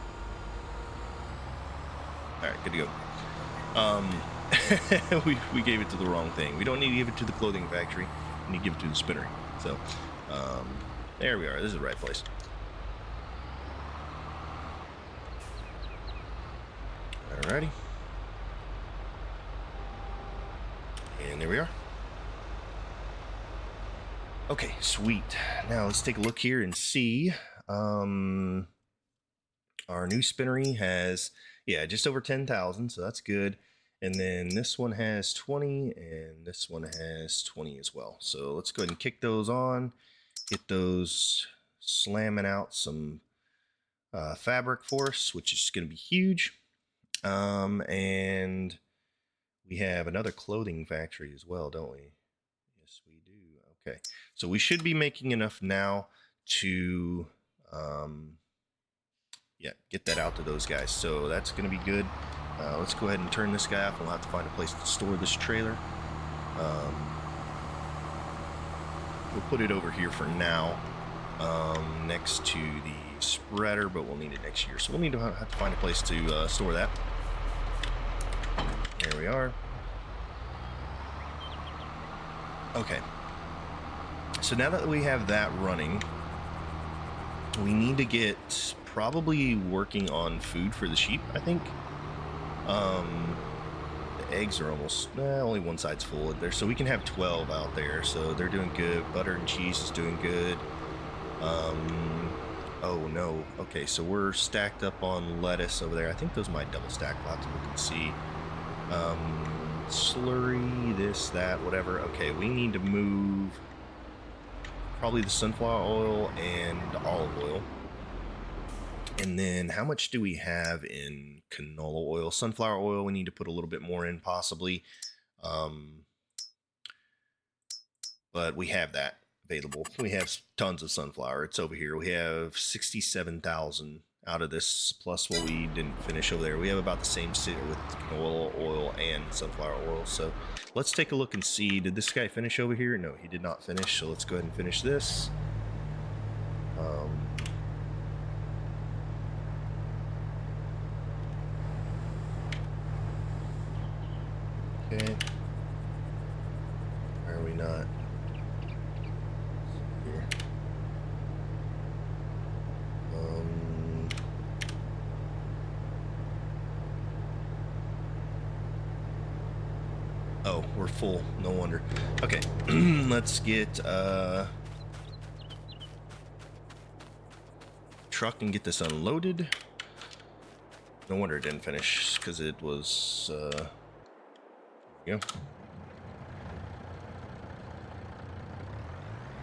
Alright, good to go. We gave it to the wrong thing. We don't need to give it to the clothing factory. We need to give it to the spinnery. So, there we are. This is the right place. Alrighty. And there we are. Okay, sweet. Now let's take a look here and see. Our new spinnery has, yeah, just over 10,000, so that's good. And then this one has 20, and this one has 20 as well. So let's go ahead and kick those on, get those slamming out some fabric for us, which is going to be huge. And we have another clothing factory as well, don't we? Yes, we do. Okay, so we should be making enough now to yeah, get that out to those guys. So that's going to be good. Let's go ahead and turn this guy off. We'll have to find a place to store this trailer. We'll put it over here for now, next to the spreader, but we'll need it next year. So we'll need to have to find a place to store that. There we are. Okay. So now that we have that running, we need to get probably working on food for the sheep, I think. The eggs are almost, only one side's full there, so we can have 12 out there, so they're doing good. Butter and cheese is doing good. Oh no, okay, so we're stacked up on lettuce over there. I think those might double stack. We'll have to look and see. Slurry, this, that, whatever. Okay, we need to move probably the sunflower oil and olive oil. And then how much do we have in canola oil? Sunflower oil, we need to put a little bit more in possibly. But we have that available. We have tons of sunflower. It's over here. We have 67,000 out of this, plus what we didn't finish over there. We have about the same with canola oil and sunflower oil. So let's take a look and see. Did this guy finish over here? No, he did not finish. So let's go ahead and finish this. Okay. Why are we not? Here. Oh, we're full. No wonder. Okay. Let's get truck and get this unloaded. No wonder it didn't finish, because it was there we go.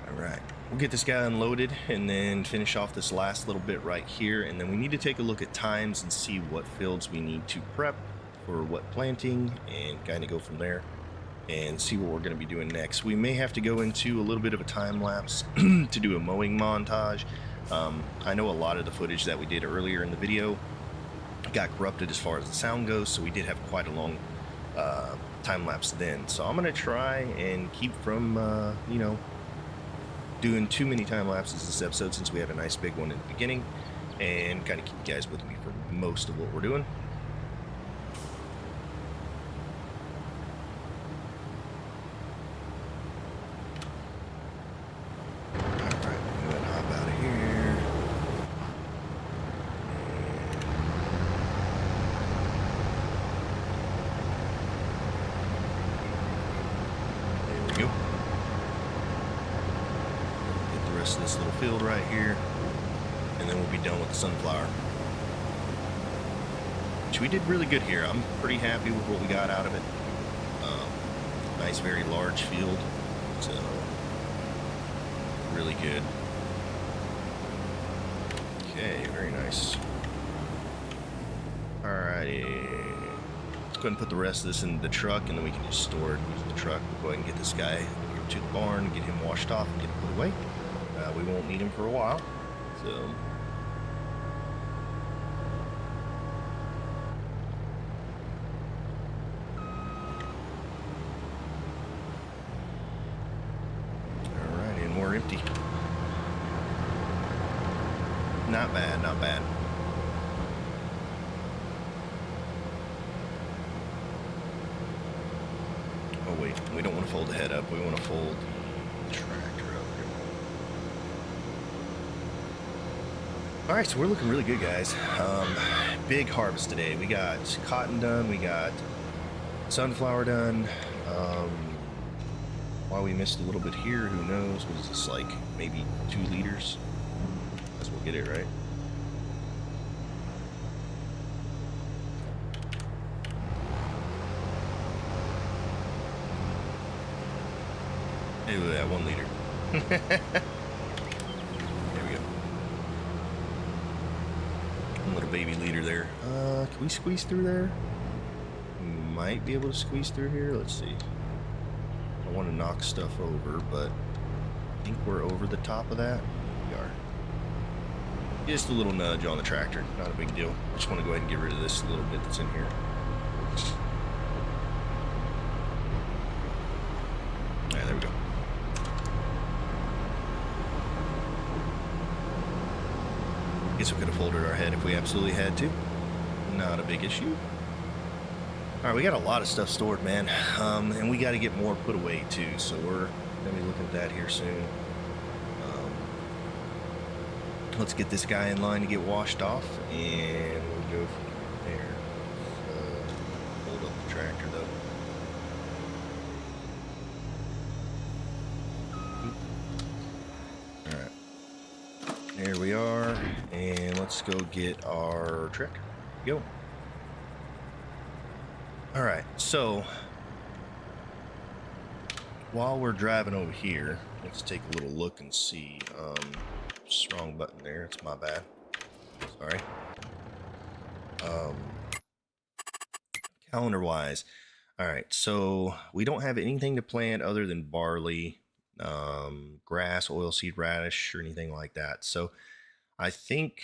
Alright, we'll get this guy unloaded and then finish off this last little bit right here, and then we need to take a look at times and see what fields we need to prep for what planting, and kind of go from there and see what we're going to be doing next. We may have to go into a little bit of a time lapse to do a mowing montage. I know a lot of the footage that we did earlier in the video got corrupted as far as the sound goes, so we did have quite a long time lapse then. So I'm going to try and keep from you know, doing too many time lapses this episode, since we had a nice big one in the beginning, and kind of keep you guys with me for most of what we're doing. This little field right here, and then we'll be done with the sunflower, which we did really good here. I'm pretty happy with what we got out of it. Nice, very large field, so really good. Okay, very nice. Alrighty, let's go ahead and put the rest of this in the truck, and then we can just store it with the truck. We'll go ahead and get this guy to the barn, get him washed off, and get him put away. We won't need him for a while, so alright, and we're empty. Not bad, not bad. Oh wait, we don't want to fold the head up, we want to fold the tractor up. All right, so we're looking really good, guys. Big harvest today. We got cotton done. We got sunflower done. Why we missed a little bit here, who knows? What is this, like maybe 2 liters? Guess we'll get it right. Hey, look at that, 1 liter. Little baby leader there. Can we squeeze through there? Might be able to squeeze through here. Let's see. I don't want to knock stuff over, but I think we're over the top of that. We are. Just a little nudge on the tractor. Not a big deal. I just want to go ahead and get rid of this little bit that's in here. Yeah, there we go. Guess we could have folded our head if we absolutely had to. Not a big issue. All right, we got a lot of stuff stored, man. And we got to get more put away too. So we're gonna be looking at that here soon. Let's get this guy in line to get washed off, and we'll go from there. Hold up the tractor though. All right, there we are, and let's go get our tractor. Go. All right, so while we're driving over here, let's take a little look and see. Just wrong button there. It's my bad. Sorry. Calendar wise, all right, so we don't have anything to plant other than barley, grass, oilseed radish, or anything like that. So I think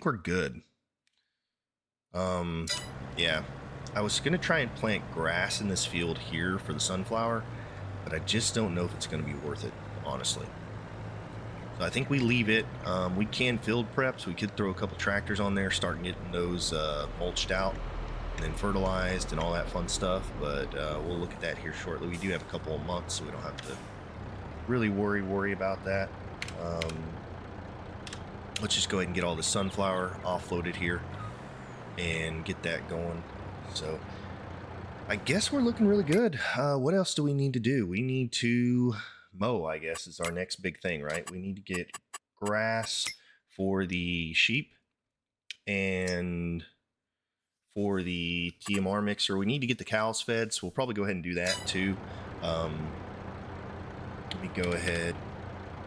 we're good. Yeah, I was gonna try and plant grass in this field here for the sunflower, but I just don't know if it's gonna be worth it, honestly. So I think we leave it. We can field prep, so we could throw a couple tractors on there, start getting those mulched out and then fertilized and all that fun stuff. But we'll look at that here shortly. We do have a couple of months, so we don't have to really worry about that. Let's just go ahead and get all the sunflower offloaded here and get that going. So I guess we're looking really good. What else do we need to do? We need to mow, I guess, is our next big thing, right? We need to get grass for the sheep and for the TMR mixer. We need to get the cows fed, so we'll probably go ahead and do that too. Let me go ahead,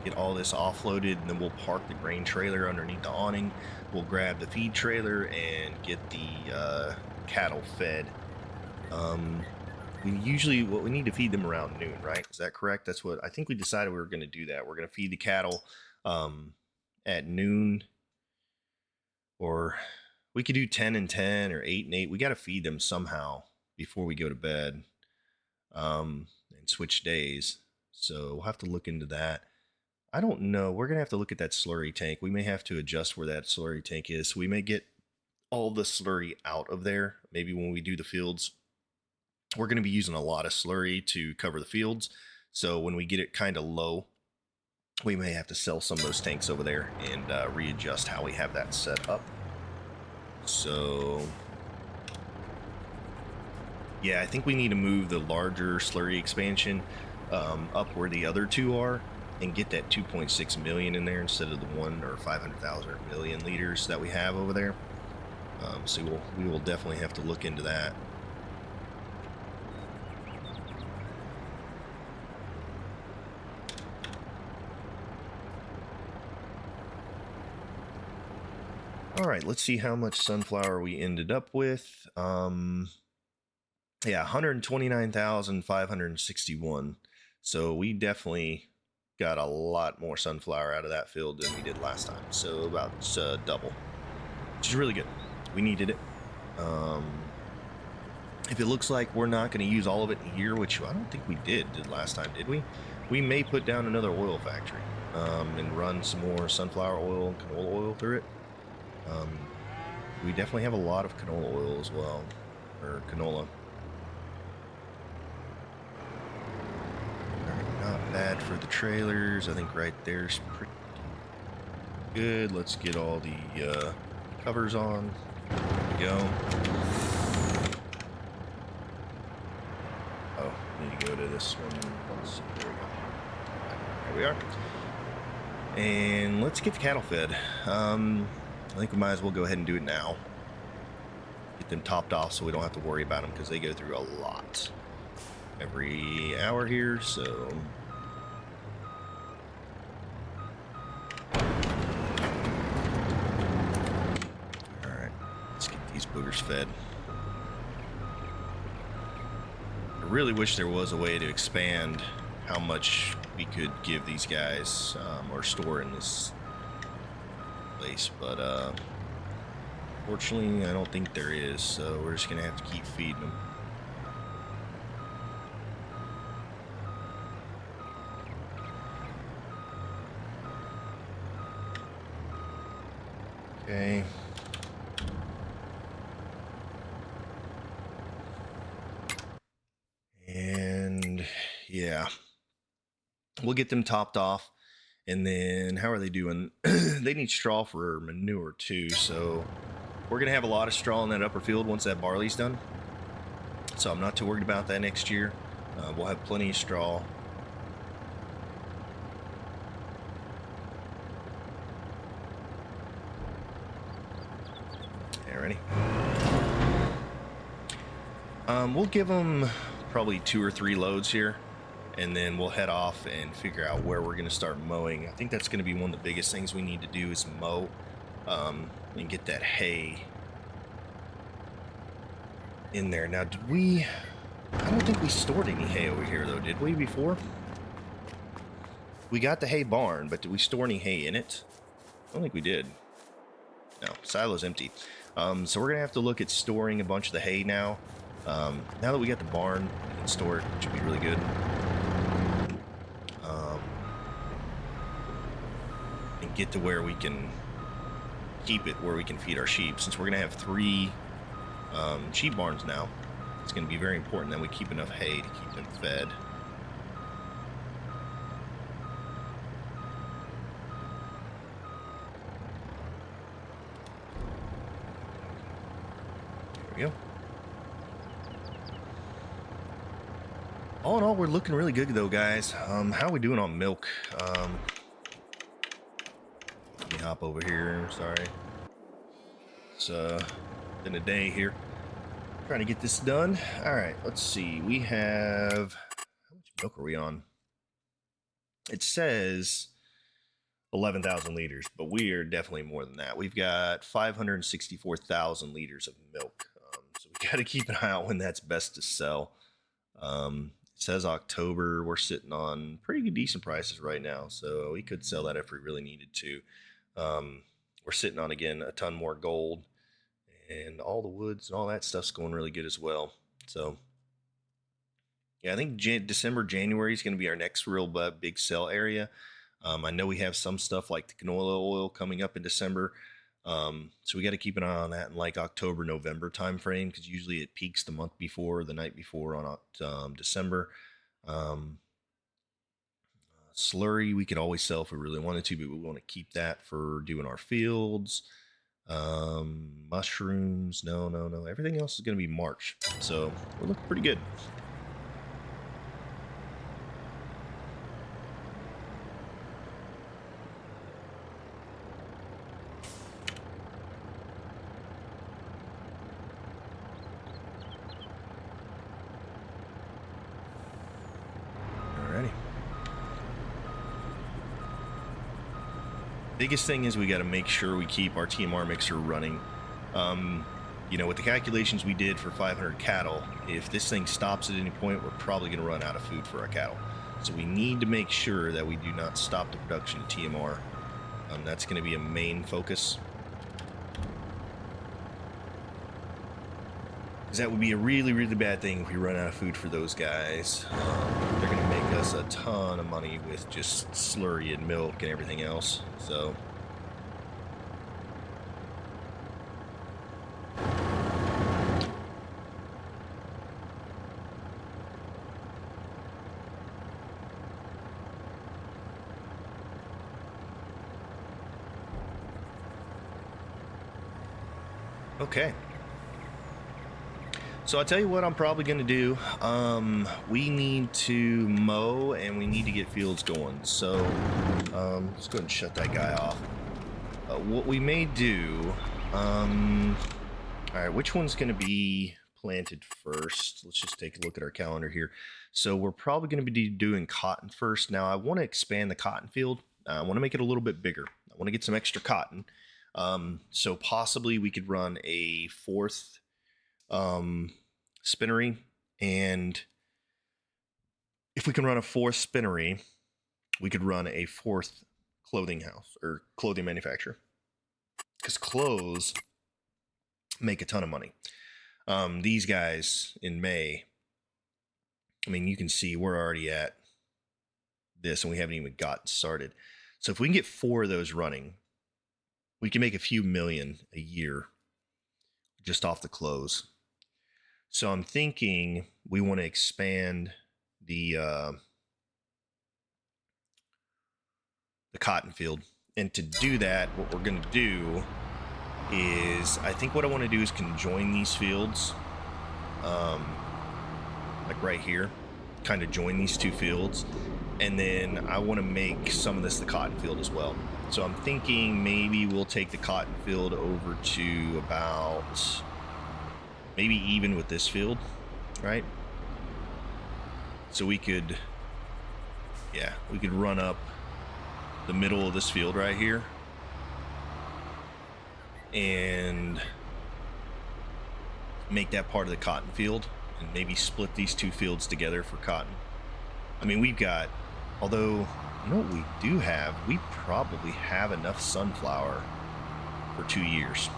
get all this offloaded, and then we'll park the grain trailer underneath the awning. We'll grab the feed trailer and get the cattle fed. We need to feed them around noon, right? Is that correct? That's what I think we decided we were going to do. That we're going to feed the cattle at noon, or we could do 10 and 10 or 8 and 8. We got to feed them somehow before we go to bed, and switch days. So we'll have to look into that. I don't know. We're going to have to look at that slurry tank. We may have to adjust where that slurry tank is. So we may get all the slurry out of there. Maybe when we do the fields, we're going to be using a lot of slurry to cover the fields. So when we get it kind of low, we may have to sell some of those tanks over there and readjust how we have that set up. So yeah, I think we need to move the larger slurry expansion up where the other two are and get that 2.6 million in there instead of the 1 or 500,000 or million liters that we have over there. So we will definitely have to look into that. All right, let's see how much sunflower we ended up with. Yeah, 129,561. So we definitely got a lot more sunflower out of that field than we did last time. So about double, which is really good. We needed it. If it looks like we're not going to use all of it in a year, which I don't think we did last time, did we? We may put down another oil factory and run some more sunflower oil and canola oil through it. We definitely have a lot of canola oil as well, or canola. Not bad for the trailers. I think right there's pretty good. Let's get all the covers on. There we go. Oh, need to go to this one. Let's see. There we go. There we are. And let's get the cattle fed. I think we might as well go ahead and do it now. Get them topped off so we don't have to worry about them, because they go through a lot every hour here, so. Alright, let's get these boogers fed. I really wish there was a way to expand how much we could give these guys or store in this place, but fortunately I don't think there is, so we're just gonna have to keep feeding them. Okay. And yeah, we'll get them topped off And then how are they doing? They need straw for manure too, so we're gonna have a lot of straw in that upper field once that barley's done. So I'm not too worried about that next year. We'll have plenty of straw. Okay, ready? We'll give them probably 2 or 3 loads here, and then we'll head off and figure out where we're going to start mowing. I think that's going to be one of the biggest things we need to do is mow and get that hay in there. Now, did we... I don't think we stored any hay over here, though, did we, before? We got the hay barn, but did we store any hay in it? I don't think we did. No, silo's empty. So we're going to have to look at storing a bunch of the hay now. Now that we got the barn, we can store it, which would be really good. And get to where we can keep it, where we can feed our sheep. Since we're going to have 3 sheep barns now, it's going to be very important that we keep enough hay to keep them fed. There we go. All in all, we're looking really good though, guys. How are we doing on milk? Let me hop over here. Sorry. It's been a day here. Trying to get this done. All right, let's see. We have... How much milk are we on? It says 11,000 liters, but we are definitely more than that. We've got 564,000 liters of milk. So we got to keep an eye out when that's best to sell. It says October. We're sitting on pretty good, decent prices right now, so we could sell that if we really needed to. We're sitting on, again, a ton more gold, and all the woods and all that stuff's going really good as well. So, yeah, I think December, January is going to be our next real big sell area. I know we have some stuff like the canola oil coming up in December. So we got to keep an eye on that in like October, November time frame, because usually it peaks the month before, or the night before on December. Slurry we could always sell if we really wanted to, but we want to keep that for doing our fields. Mushrooms, no. Everything else is going to be March, so we're looking pretty good. Biggest thing is we got to make sure we keep our TMR mixer running. You know, with the calculations we did for 500 cattle, if this thing stops at any point, we're probably going to run out of food for our cattle. So we need to make sure that we do not stop the production of TMR. That's going to be a main focus. Because that would be a really, really bad thing if we run out of food for those guys. They're going to make us a ton of money with just slurry and milk and everything else. So... Okay. So I'll tell you what I'm probably going to do. We need to mow and we need to get fields going. So let's go ahead and shut that guy off. What we may do... all right, which one's going to be planted first? Let's just take a look at our calendar here. So we're probably going to be doing cotton first. Now I want to expand the cotton field. I want to make it a little bit bigger. I want to get some extra cotton. So possibly we could run a 4th spinnery, and if we can run a 4th spinnery, we could run a 4th clothing house or clothing manufacturer, because clothes make a ton of money. These guys in May, I mean, you can see we're already at this and we haven't even gotten started. So if we can get 4 of those running, we can make a few million a year just off the clothes. So I'm thinking we want to expand the the cotton field. And to do that, what we're going to do is, I think what I want to do is conjoin these fields, like right here, kind of join these two fields. And then I want to make some of this the cotton field as well. So I'm thinking maybe we'll take the cotton field over to about maybe even with this field, right? So we could, yeah, we could run up the middle of this field right here and make that part of the cotton field, and maybe split these two fields together for cotton. I mean, we've got, although, you know what we do have? We probably have enough sunflower for 2 years.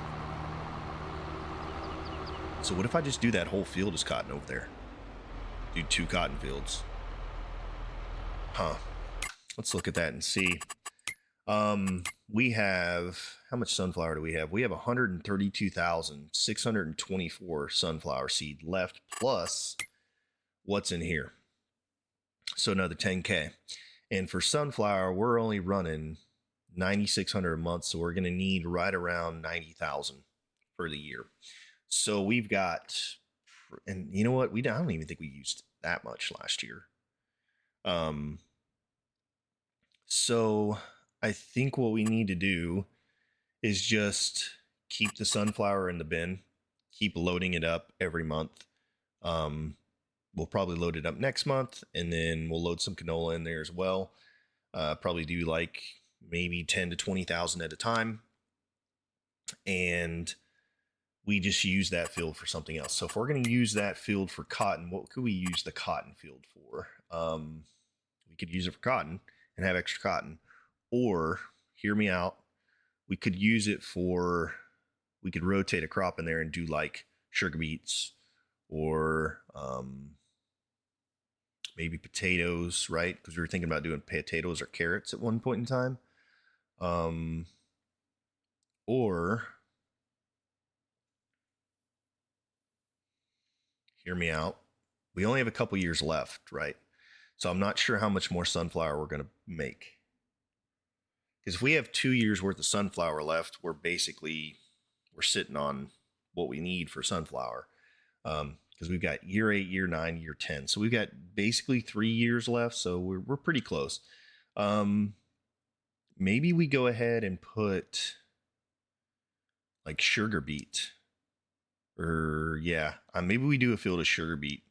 So what if I just do that whole field as cotton over there? Do 2 cotton fields. Huh. Let's look at that and see. We have, how much sunflower do we have? We have 132,624 sunflower seed left, plus what's in here. So another 10K. And for sunflower, we're only running 9,600 a month. So we're going to need right around 90,000 for the year. So we've got, and you know what? I don't even think we used that much last year. So I think what we need to do is just keep the sunflower in the bin, keep loading it up every month. We'll probably load it up next month, and then we'll load some canola in there as well. Probably do like maybe 10 to 20,000 at a time. And we just use that field for something else. So if we're going to use that field for cotton, what could we use the cotton field for? We could use it for cotton and have extra cotton. Or, hear me out, we could use it for, we could rotate a crop in there and do like sugar beets or maybe potatoes, right? Because we were thinking about doing potatoes or carrots at one point in time. Or, hear me out, we only have a couple years left, right? So I'm not sure how much more sunflower we're going to make. Because if we have 2 years worth of sunflower left, we're sitting on what we need for sunflower. Because we've got year 8, year 9, year 10. So we've got basically 3 years left. So we're pretty close. Maybe we go ahead and put like sugar beet. Or yeah, maybe we do a field of sugar beet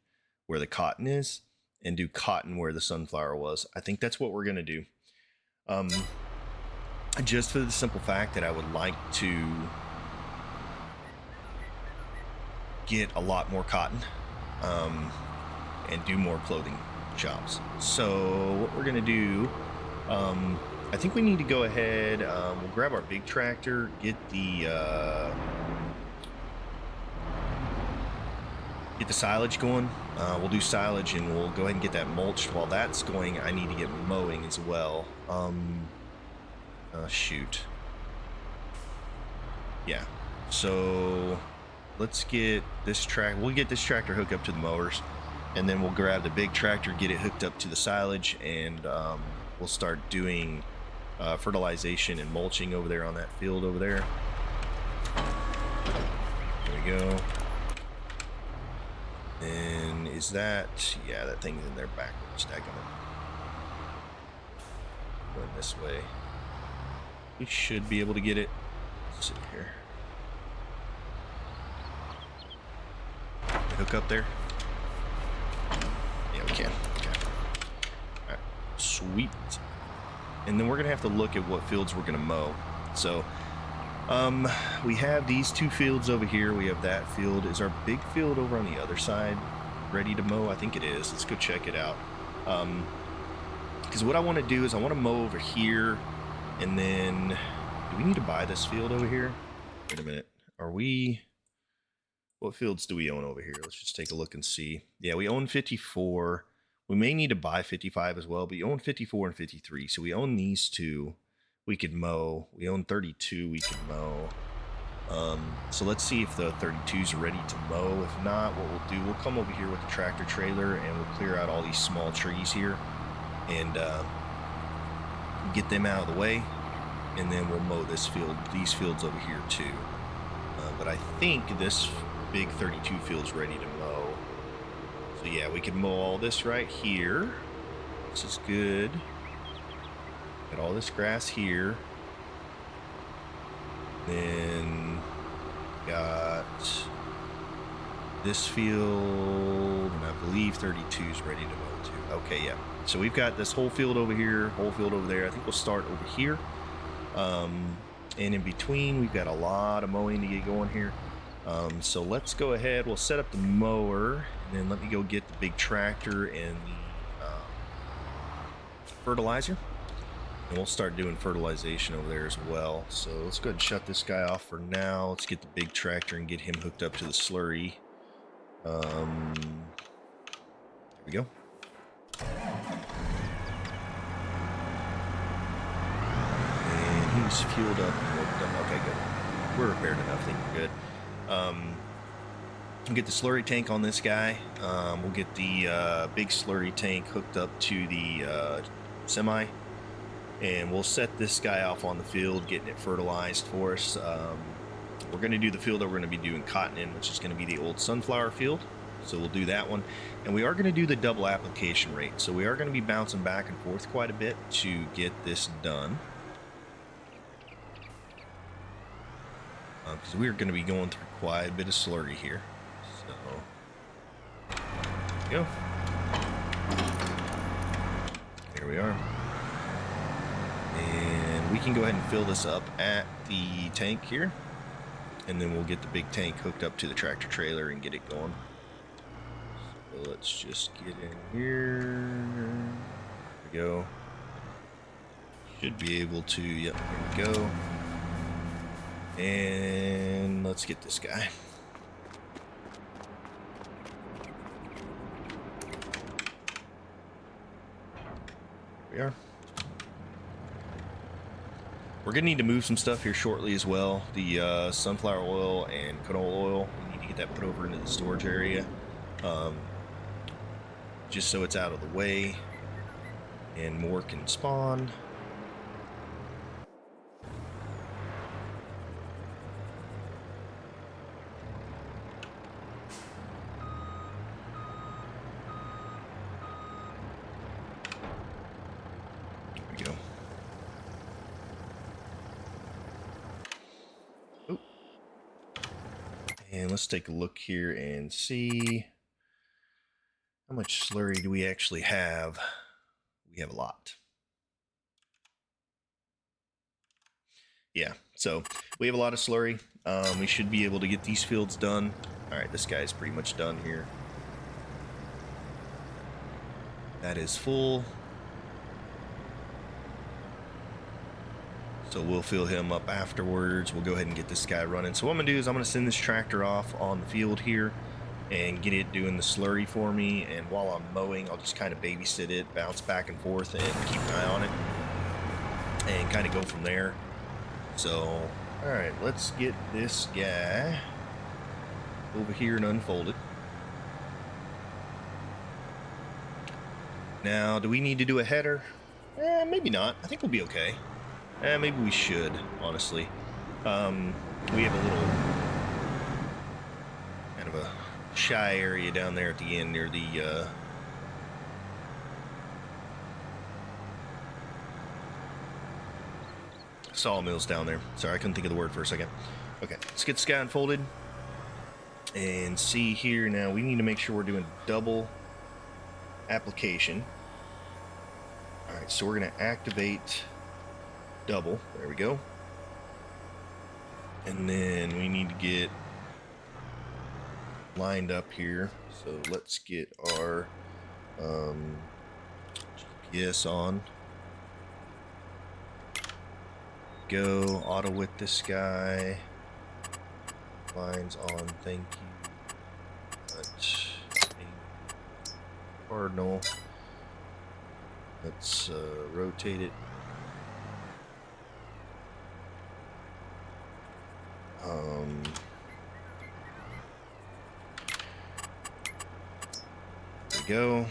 where the cotton is and do cotton where the sunflower was. I think that's what we're going to do. Just for the simple fact that I would like to get a lot more cotton and do more clothing jobs. So what we're going to do, I think we need to go ahead, we'll grab our big tractor, get the silage going. We'll do silage and we'll go ahead and get that mulched. While that's going, I need to get mowing as well. Shoot. Yeah. So let's get this we'll get this tractor hooked up to the mowers, and then we'll grab the big tractor, get it hooked up to the silage, and we'll start doing fertilization and mulching over there on that field over there. There we go. And is that, yeah, that thing's in there backwards. Going this way. We should be able to get it. Let's see here. Hook up there. Yeah, we can. Okay. All right. Sweet. And then we're gonna have to look at what fields we're gonna mow. So, we have these 2 fields over here. We have that field. Is our big field over on the other side ready to mow? I think it is. Let's go check it out. Because what I want to do is I want to mow over here. And then, do we need to buy this field over here? Wait a minute. What fields do we own over here? Let's just take a look and see. Yeah, we own 54. We may need to buy 55 as well, but we own 54 and 53. So we own these 2. We could mow. We own 32. We could mow. So let's see if the 32's ready to mow. If not, what we'll do, we'll come over here with the tractor trailer and we'll clear out all these small trees here. And get them out of the way, and then we'll mow this field, these fields over here too. But I think this big 32 field's ready to mow. So yeah, we can mow all this right here. This is good. Got all this grass here. Then got this field, and I believe 32 is ready to mow too. Okay, yeah. So we've got this whole field over here, whole field over there. I think we'll start over here. And in between, we've got a lot of mowing to get going here. So let's go ahead. We'll set up the mower, and then let me go get the big tractor and the fertilizer. And we'll start doing fertilization over there as well. So let's go ahead and shut this guy off for now. Let's get the big tractor and get him hooked up to the slurry. There we go. And he's fueled up and hooked up. Okay, good. We're repaired enough. I think we're good. We'll get the slurry tank on this guy. We'll get the big slurry tank hooked up to the semi. And we'll set this guy off on the field, getting it fertilized for us. We're going to do the field that we're going to be doing cotton in, which is going to be the old sunflower field. So we'll do that one. And we are going to do the double application rate. So we are going to be bouncing back and forth quite a bit to get this done. Because we're going to be going through quite a bit of slurry here. So, there we go. There we are. And we can go ahead and fill this up at the tank here, and then we'll get the big tank hooked up to the tractor trailer and get it going. So let's just get in here. There we go. Should be able to, yep, there we go. And let's get this guy. There we are. We're going to need to move some stuff here shortly as well. The sunflower oil and canola oil, we need to get that put over into the storage area. Just so it's out of the way and more can spawn. There we go. And let's take a look here and see how much slurry do we actually have. We have a lot. Yeah, so we have a lot of slurry. We should be able to get these fields done. All right, this guy's pretty much done here. That is full. So we'll fill him up afterwards. We'll go ahead and get this guy running. So what I'm gonna do is I'm gonna send this tractor off on the field here and get it doing the slurry for me. And while I'm mowing, I'll just kind of babysit it, bounce back and forth, and keep an eye on it, and kind of go from there. So, all right, let's get this guy over here and unfolded. Now, do we need to do a header? Maybe not. I think we'll be okay. Maybe we should, honestly. We have a little kind of a shy area down there at the end near the sawmills down there. Sorry, I couldn't think of the word for a second. Okay, let's get this guy unfolded and see here. Now we need to make sure we're doing double application. All right, so we're going to activate double. There we go. And then we need to get lined up here. So let's get our GPS on. Go auto with this guy. Lines on, thank you. Let's cardinal. Let's rotate it. There we go.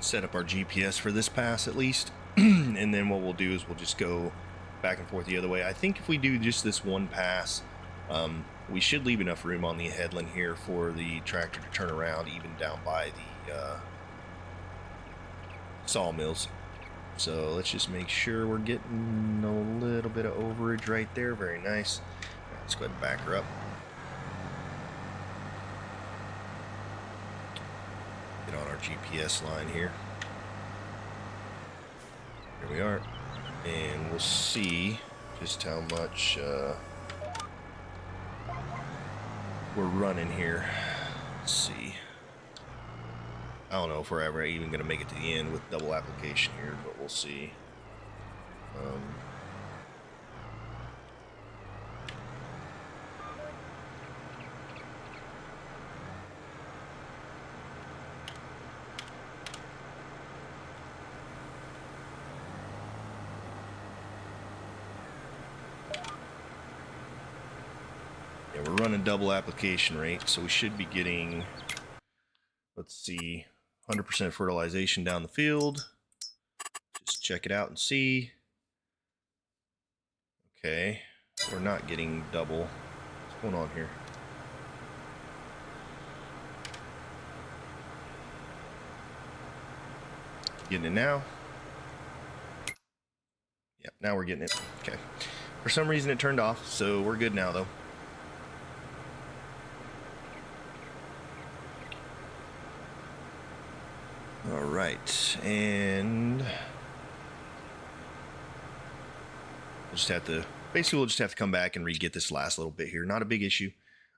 set up our GPS for this pass at least. And then what we'll do is we'll just go back and forth the other way. I think if we do just this one pass, we should leave enough room on the headland here for the tractor to turn around, even down by the sawmills. So let's just make sure we're getting a little bit of overage right there. Very nice. Right, let's go ahead and back her up. Get on our GPS line here. Here we are. And we'll see just how much we're running here. Let's see. I don't know if we're ever even going to make it to the end with double application here, but we'll see. Yeah, we're running double application rate, so we should be getting, let's see, 100% fertilization down the field. Just check it out and see. Okay, we're not getting double. What's going on here? Getting it now? Yep, now we're getting it. Okay. For some reason it turned off, so we're good now though. All right, and we'll just have to, basically we'll just have to come back and re-get this last little bit here. Not a big issue.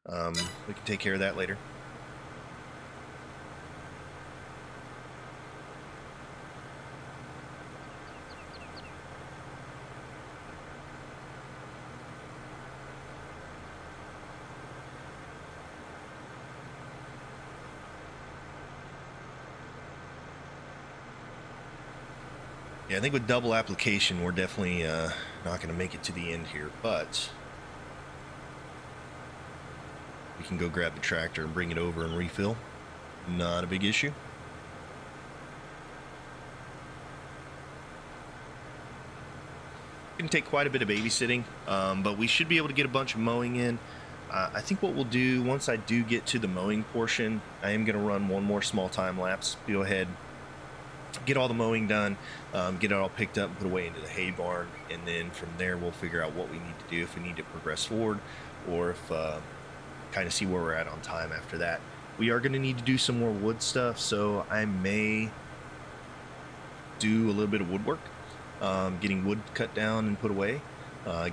We can take care of that later. Yeah, I think with double application, we're definitely not going to make it to the end here, but we can go grab the tractor and bring it over and refill. Not a big issue. Going to take quite a bit of babysitting, but we should be able to get a bunch of mowing in. I think what we'll do, once I do get to the mowing portion, I am going to run one more small time lapse. Go ahead, get all the mowing done, get it all picked up and put away into the hay barn, and then from there we'll figure out what we need to do, if we need to progress forward, or if kind of see where we're at on time after that. We are going to need to do some more wood stuff, so I may do a little bit of woodwork, getting wood cut down and put away,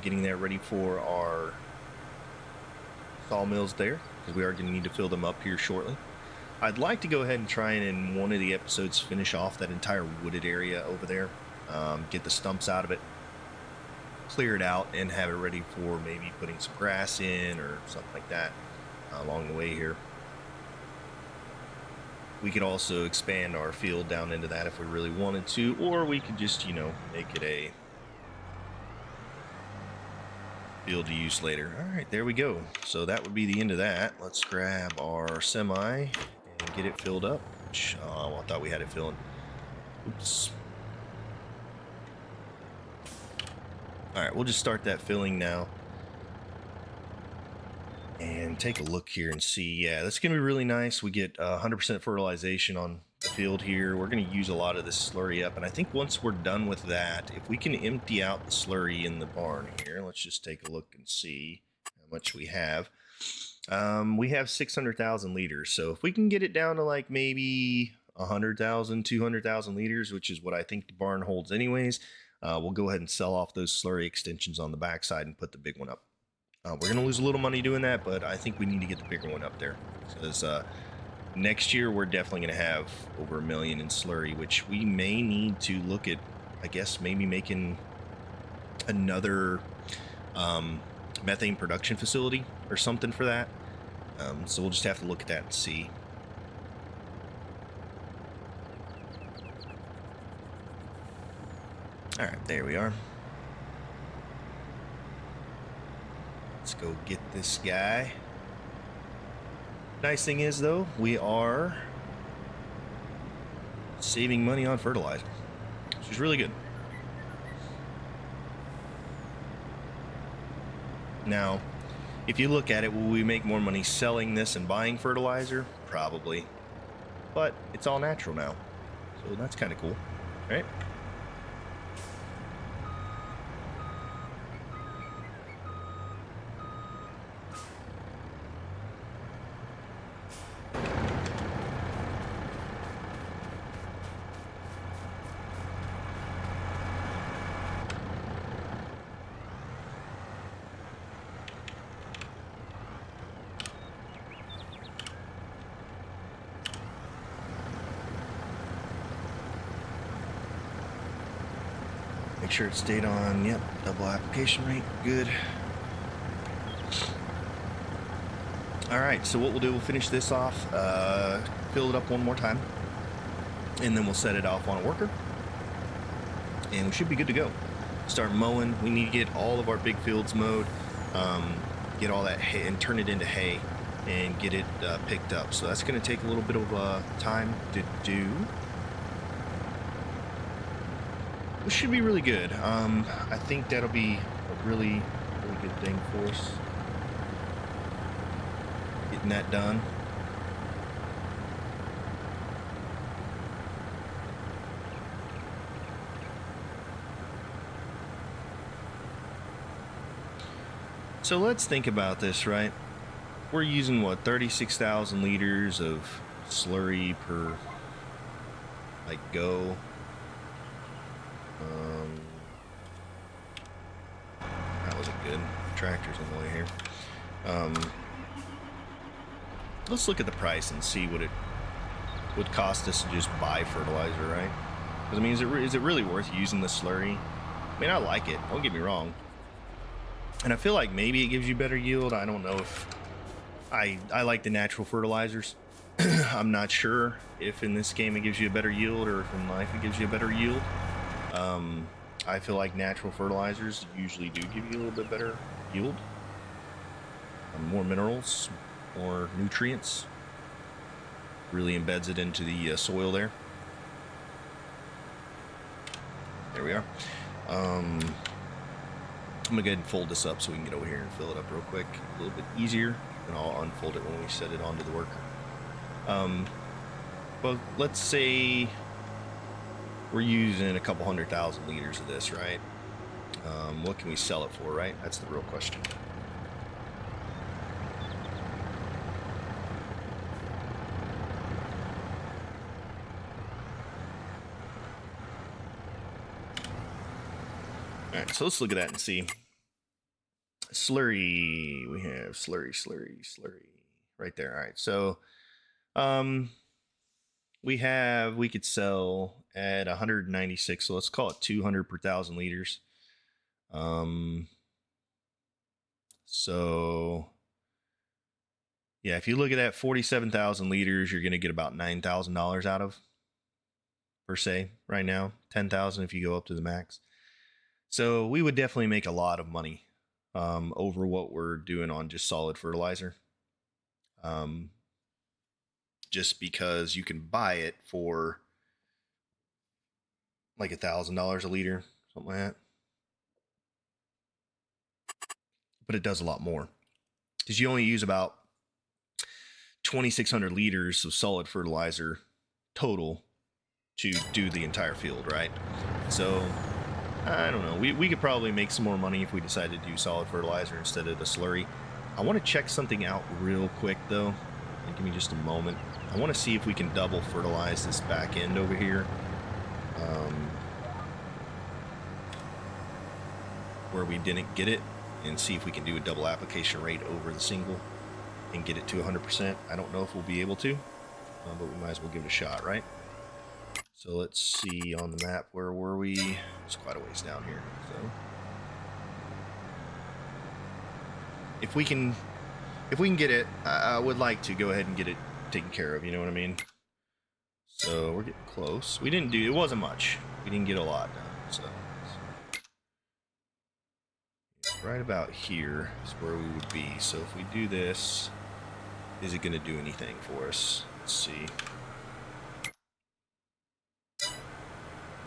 getting that ready for our sawmills there, because we are going to need to fill them up here shortly. I'd like to go ahead and try and in one of the episodes finish off that entire wooded area over there, get the stumps out of it, clear it out, and have it ready for maybe putting some grass in or something like that along the way here. We could also expand our field down into that if we really wanted to, or we could just, you know, make it a field to use later. All right, there we go. So that would be the end of that. Let's grab our semi and get it filled up. Oh, I thought we had it filling. Oops. All right, we'll just start that filling now and take a look here and see. Yeah, that's gonna be really nice. We get 100% fertilization on the field here. We're gonna use a lot of this slurry up, and I think once we're done with that, if we can empty out the slurry in the barn here, let's just take a look and see how much we have. We have 600,000 liters, so if we can get it down to like maybe 100,000, 200,000 liters, which is what I think the barn holds anyways, we'll go ahead and sell off those slurry extensions on the backside and put the big one up. We're going to lose a little money doing that, but I think we need to get the bigger one up there, because next year we're definitely going to have over $1 million in slurry, which we may need to look at, I guess, maybe making another methane production facility or something for that. So we'll just have to look at that and see. All right, there we are. Let's go get this guy. Nice thing is, though, we are, let's saving money on fertilizer, which is really good. Now, if you look at it, will we make more money selling this and buying fertilizer? Probably. But it's all natural now. So that's kind of cool, right? Make sure it stayed on, yep, double application rate, good. All right, so what we'll do, we'll finish this off, fill it up one more time, and then we'll set it off on a worker, and we should be good to go. Start mowing. We need to get all of our big fields mowed, get all that hay and turn it into hay and get it picked up. So that's going to take a little bit of time to do. Which should be really good. I think that'll be a really good thing for us. Getting that done. So let's think about this, right? We're using what, 36,000 liters of slurry per like go. That wasn't good. Tractor's on the way here. Let's look at the price and see what it would cost us to just buy fertilizer, right? Because I mean, is it really worth using the slurry? I mean, I like it. Don't get me wrong. And I feel like maybe it gives you better yield. I don't know if I like the natural fertilizers. I'm not sure if in this game it gives you a better yield or if in life it gives you a better yield. I feel like natural fertilizers usually do give you a little bit better yield. More minerals, more nutrients. Really embeds it into the soil there. There we are. I'm gonna go ahead and fold this up so we can get over here and fill it up real quick. A little bit easier, and I'll unfold it when we set it onto the worker. But let's say we're using a couple 100,000 liters of this, right? What can we sell it for, right? That's the real question. All right, so let's look at that and see. Slurry, we have slurry right there. All right, so we could sell at 196, so let's call it 200 per 1,000 liters. So yeah, if you look at that 47,000 liters, you're going to get about $9,000 out of, per se, right now. 10,000 if you go up to the max. So we would definitely make a lot of money over what we're doing on just solid fertilizer. Just because you can buy it for like $1,000 a liter, something like that. But it does a lot more because you only use about 2,600 liters of solid fertilizer total to do the entire field, right? So I don't know. We could probably make some more money if we decided to do solid fertilizer instead of the slurry. I want to check something out real quick, though. Give me just a moment. I want to see if we can double fertilize this back end over here. Where we didn't get it, and see if we can do a double application rate over the single and get it to 100%. I don't know if we'll be able to, but we might as well give it a shot, right? So let's see on the map, where were we? It's quite a ways down here. So if we can get it, I would like to go ahead and get it taken care of, you know what I mean? So we're getting close. It wasn't much. We didn't get a lot done, so right about here is where we would be. So if we do this, is it going to do anything for us? Let's see.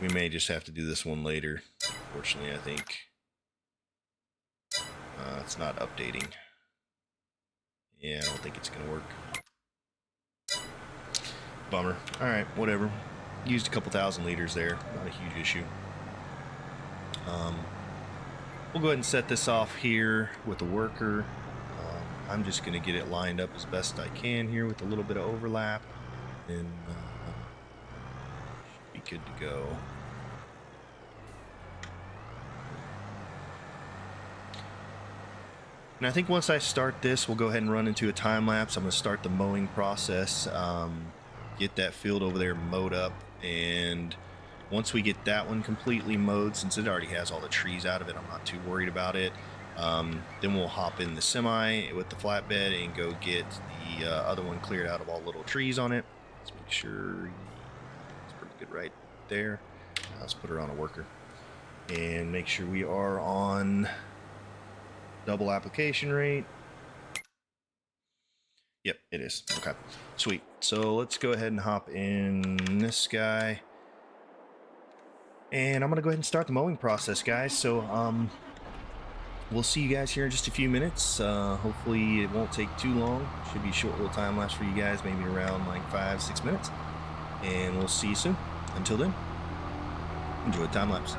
We may just have to do this one later. Unfortunately, I think it's not updating. Yeah, I don't think it's gonna work. Bummer. All right, whatever. Used a couple thousand liters there. Not a huge issue. We'll go ahead and set this off here with the worker. I'm just going to get it lined up as best I can here with a little bit of overlap, and should be good to go. And I think once I start this, we'll go ahead and run into a time lapse. I'm going to start the mowing process, get that field over there mowed up, and once we get that one completely mowed, since it already has all the trees out of it, I'm not too worried about it. Then we'll hop in the semi with the flatbed and go get the other one cleared out of all the little trees on it. Let's make sure it's pretty good right there. Let's put her on a worker and make sure we are on double application rate. Yep, it is. Okay, sweet. So let's go ahead and hop in this guy. And I'm going to go ahead and start the mowing process, guys. So we'll see you guys here in just a few minutes. Hopefully it won't take too long. Should be a short little time lapse for you guys, maybe around like 5-6 minutes. And we'll see you soon. Until then, enjoy the time lapse.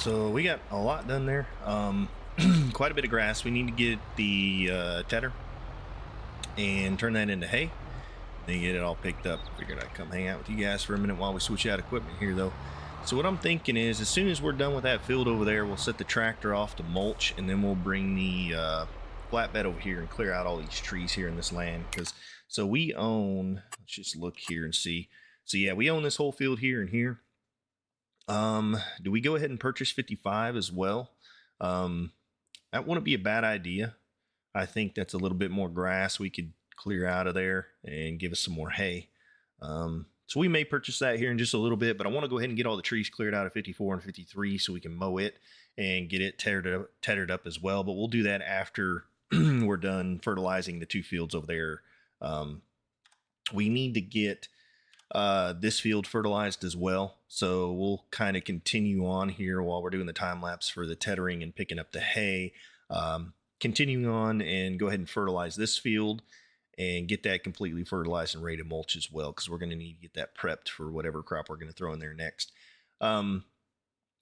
So we got a lot done there. Quite a bit of grass. We need to get the tedder and turn that into hay. Then get it all picked up. Figured I'd come hang out with you guys for a minute while we switch out equipment here, though. So what I'm thinking is, as soon as we're done with that field over there, we'll set the tractor off to mulch, and then we'll bring the flatbed over here and clear out all these trees here in this land. So we own, let's just look here and see. So yeah, we own this whole field here and here. Do we go ahead and purchase 55 as well? That wouldn't be a bad idea. I think that's a little bit more grass we could clear out of there and give us some more hay. So we may purchase that here in just a little bit, but I want to go ahead and get all the trees cleared out of 54 and 53 so we can mow it and get it tethered up as well. But we'll do that after we're done fertilizing the two fields over there. We need to get this field fertilized as well. So we'll kind of continue on here while we're doing the time lapse for the tethering and picking up the hay. Continuing on and go ahead and fertilize this field and get that completely fertilized and ready to mulch as well, because we're going to need to get that prepped for whatever crop we're going to throw in there next.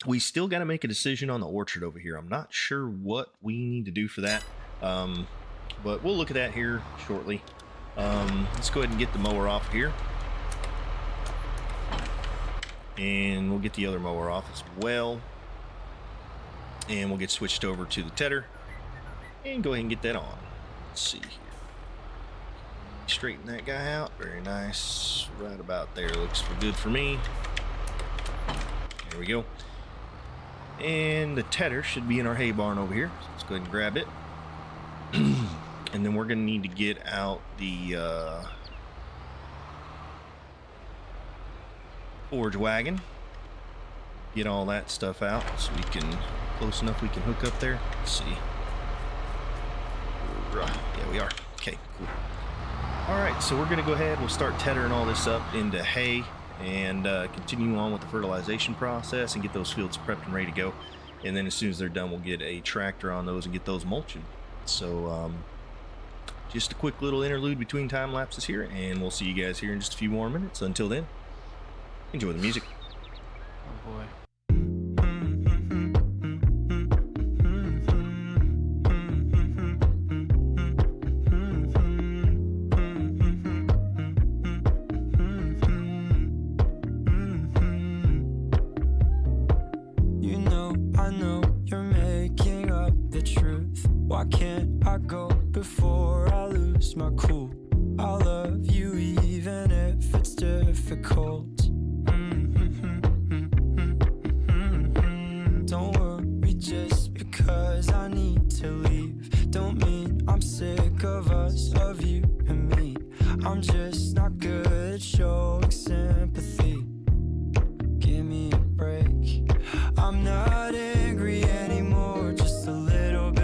We still got to make a decision on the orchard over here. I'm not sure what we need to do for that, but we'll look at that here shortly. Let's go ahead and get the mower off here, and we'll get the other mower off as well, and we'll get switched over to the tedder and go ahead and get that on. Let's see here. Straighten that guy out. Very nice. Right about there. Looks good for me. There we go. And the tedder should be in our hay barn over here. So let's go ahead and grab it. And then we're going to need to get out the forage wagon. Get all that stuff out so we can, close enough we can hook up there. Let's see. Yeah, we are. Okay, cool. All right, so we're going to go ahead. We'll start tethering all this up into hay and continue on with the fertilization process and get those fields prepped and ready to go. And then as soon as they're done, we'll get a tractor on those and get those mulching. So just a quick little interlude between time lapses here, and we'll see you guys here in just a few more minutes. Until then, enjoy the music. Oh boy. Why can't I go before I lose my cool? I love you even if it's difficult. Don't worry just because I need to leave. Don't mean I'm sick of us, of you and me. I'm just not good at showing sympathy. Give me a break. I'm not angry anymore, just a little bit.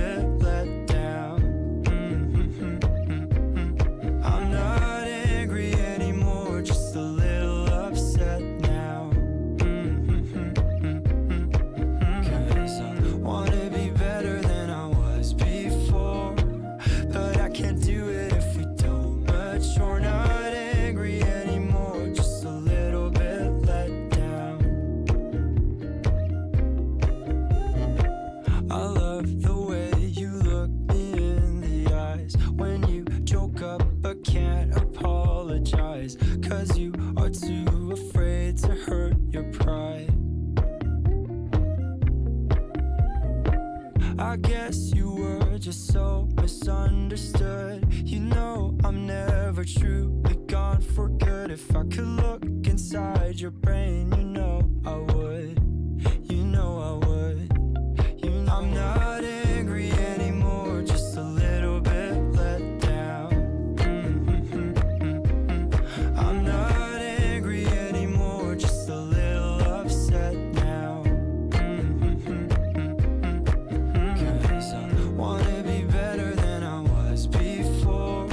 Cause you are too afraid to hurt your pride. I guess you were just so misunderstood. You know I'm never truly gone for good. If I could look inside your brain, you know I would. You know I would. You know I'm not angry anymore, just a little bit let down. I'm not angry anymore, just a little upset now. Cause I wanna be better than I was before,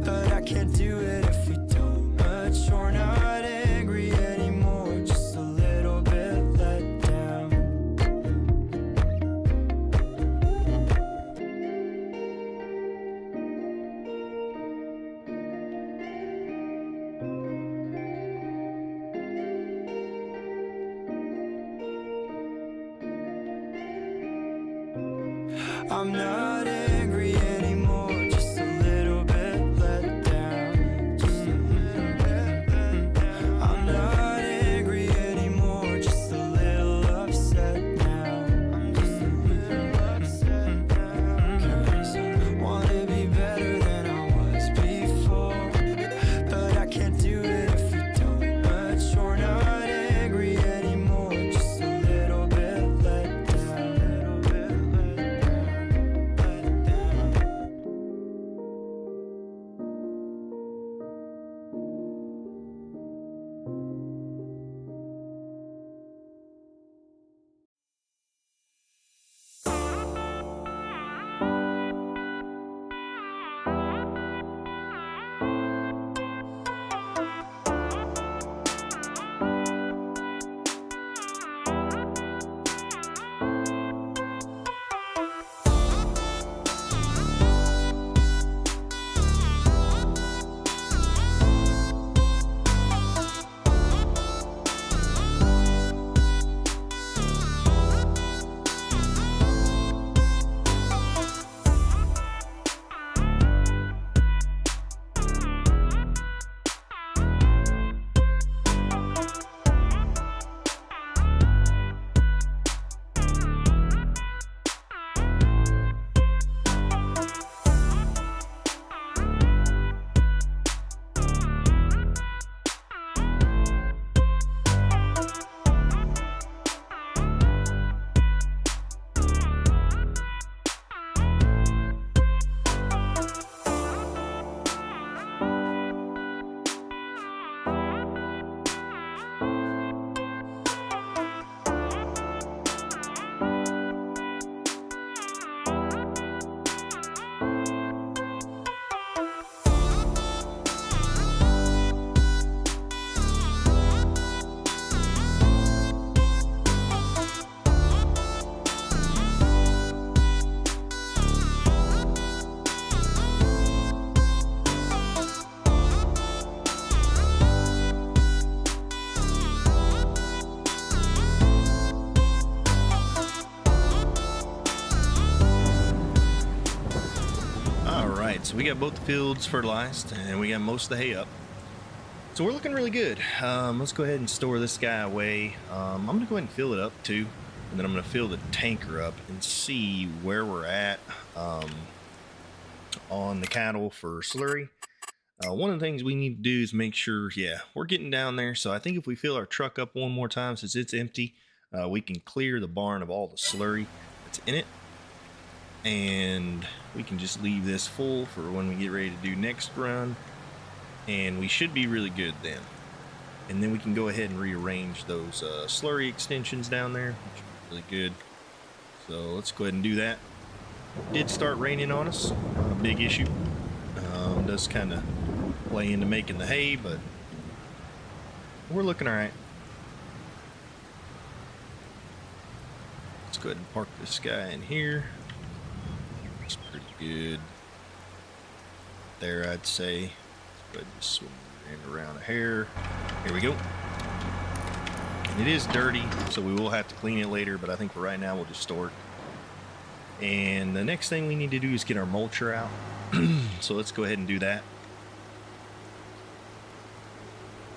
but I can't do it if we don't mature. Not angry anymore, just I'm not angry anymore, just a little bit let down. Just a little bit let down. I'm not angry anymore, just a little upset now. I'm just a little upset now. 'Cause I wanna be better than I was before, but I can't do it if you don't mature. Not angry anymore, just a little bit let down. Little bit let down. So we got both the fields fertilized and we got most of the hay up. So we're looking really good. Let's go ahead and store this guy away. I'm gonna go ahead and fill it up too. And then I'm gonna fill the tanker up and see where we're at on the cattle for slurry. One of the things we need to do is make sure, we're getting down there. So I think if we fill our truck up one more time since it's empty, we can clear the barn of all the slurry that's in it. And we can just leave this full for when we get ready to do next run. And we should be really good then. And then we can go ahead and rearrange those slurry extensions down there, which is really good. So let's go ahead and do that. It did start raining on us, not a big issue. Does kind of play into making the hay, but we're looking all right. Let's go ahead and park this guy in here. It's pretty good there, I'd say. Let's go ahead and swing it around a hair. Here we go. And it is dirty, so we will have to clean it later, but I think for right now we'll just store it. And the next thing we need to do is get our mulcher out. So let's go ahead and do that.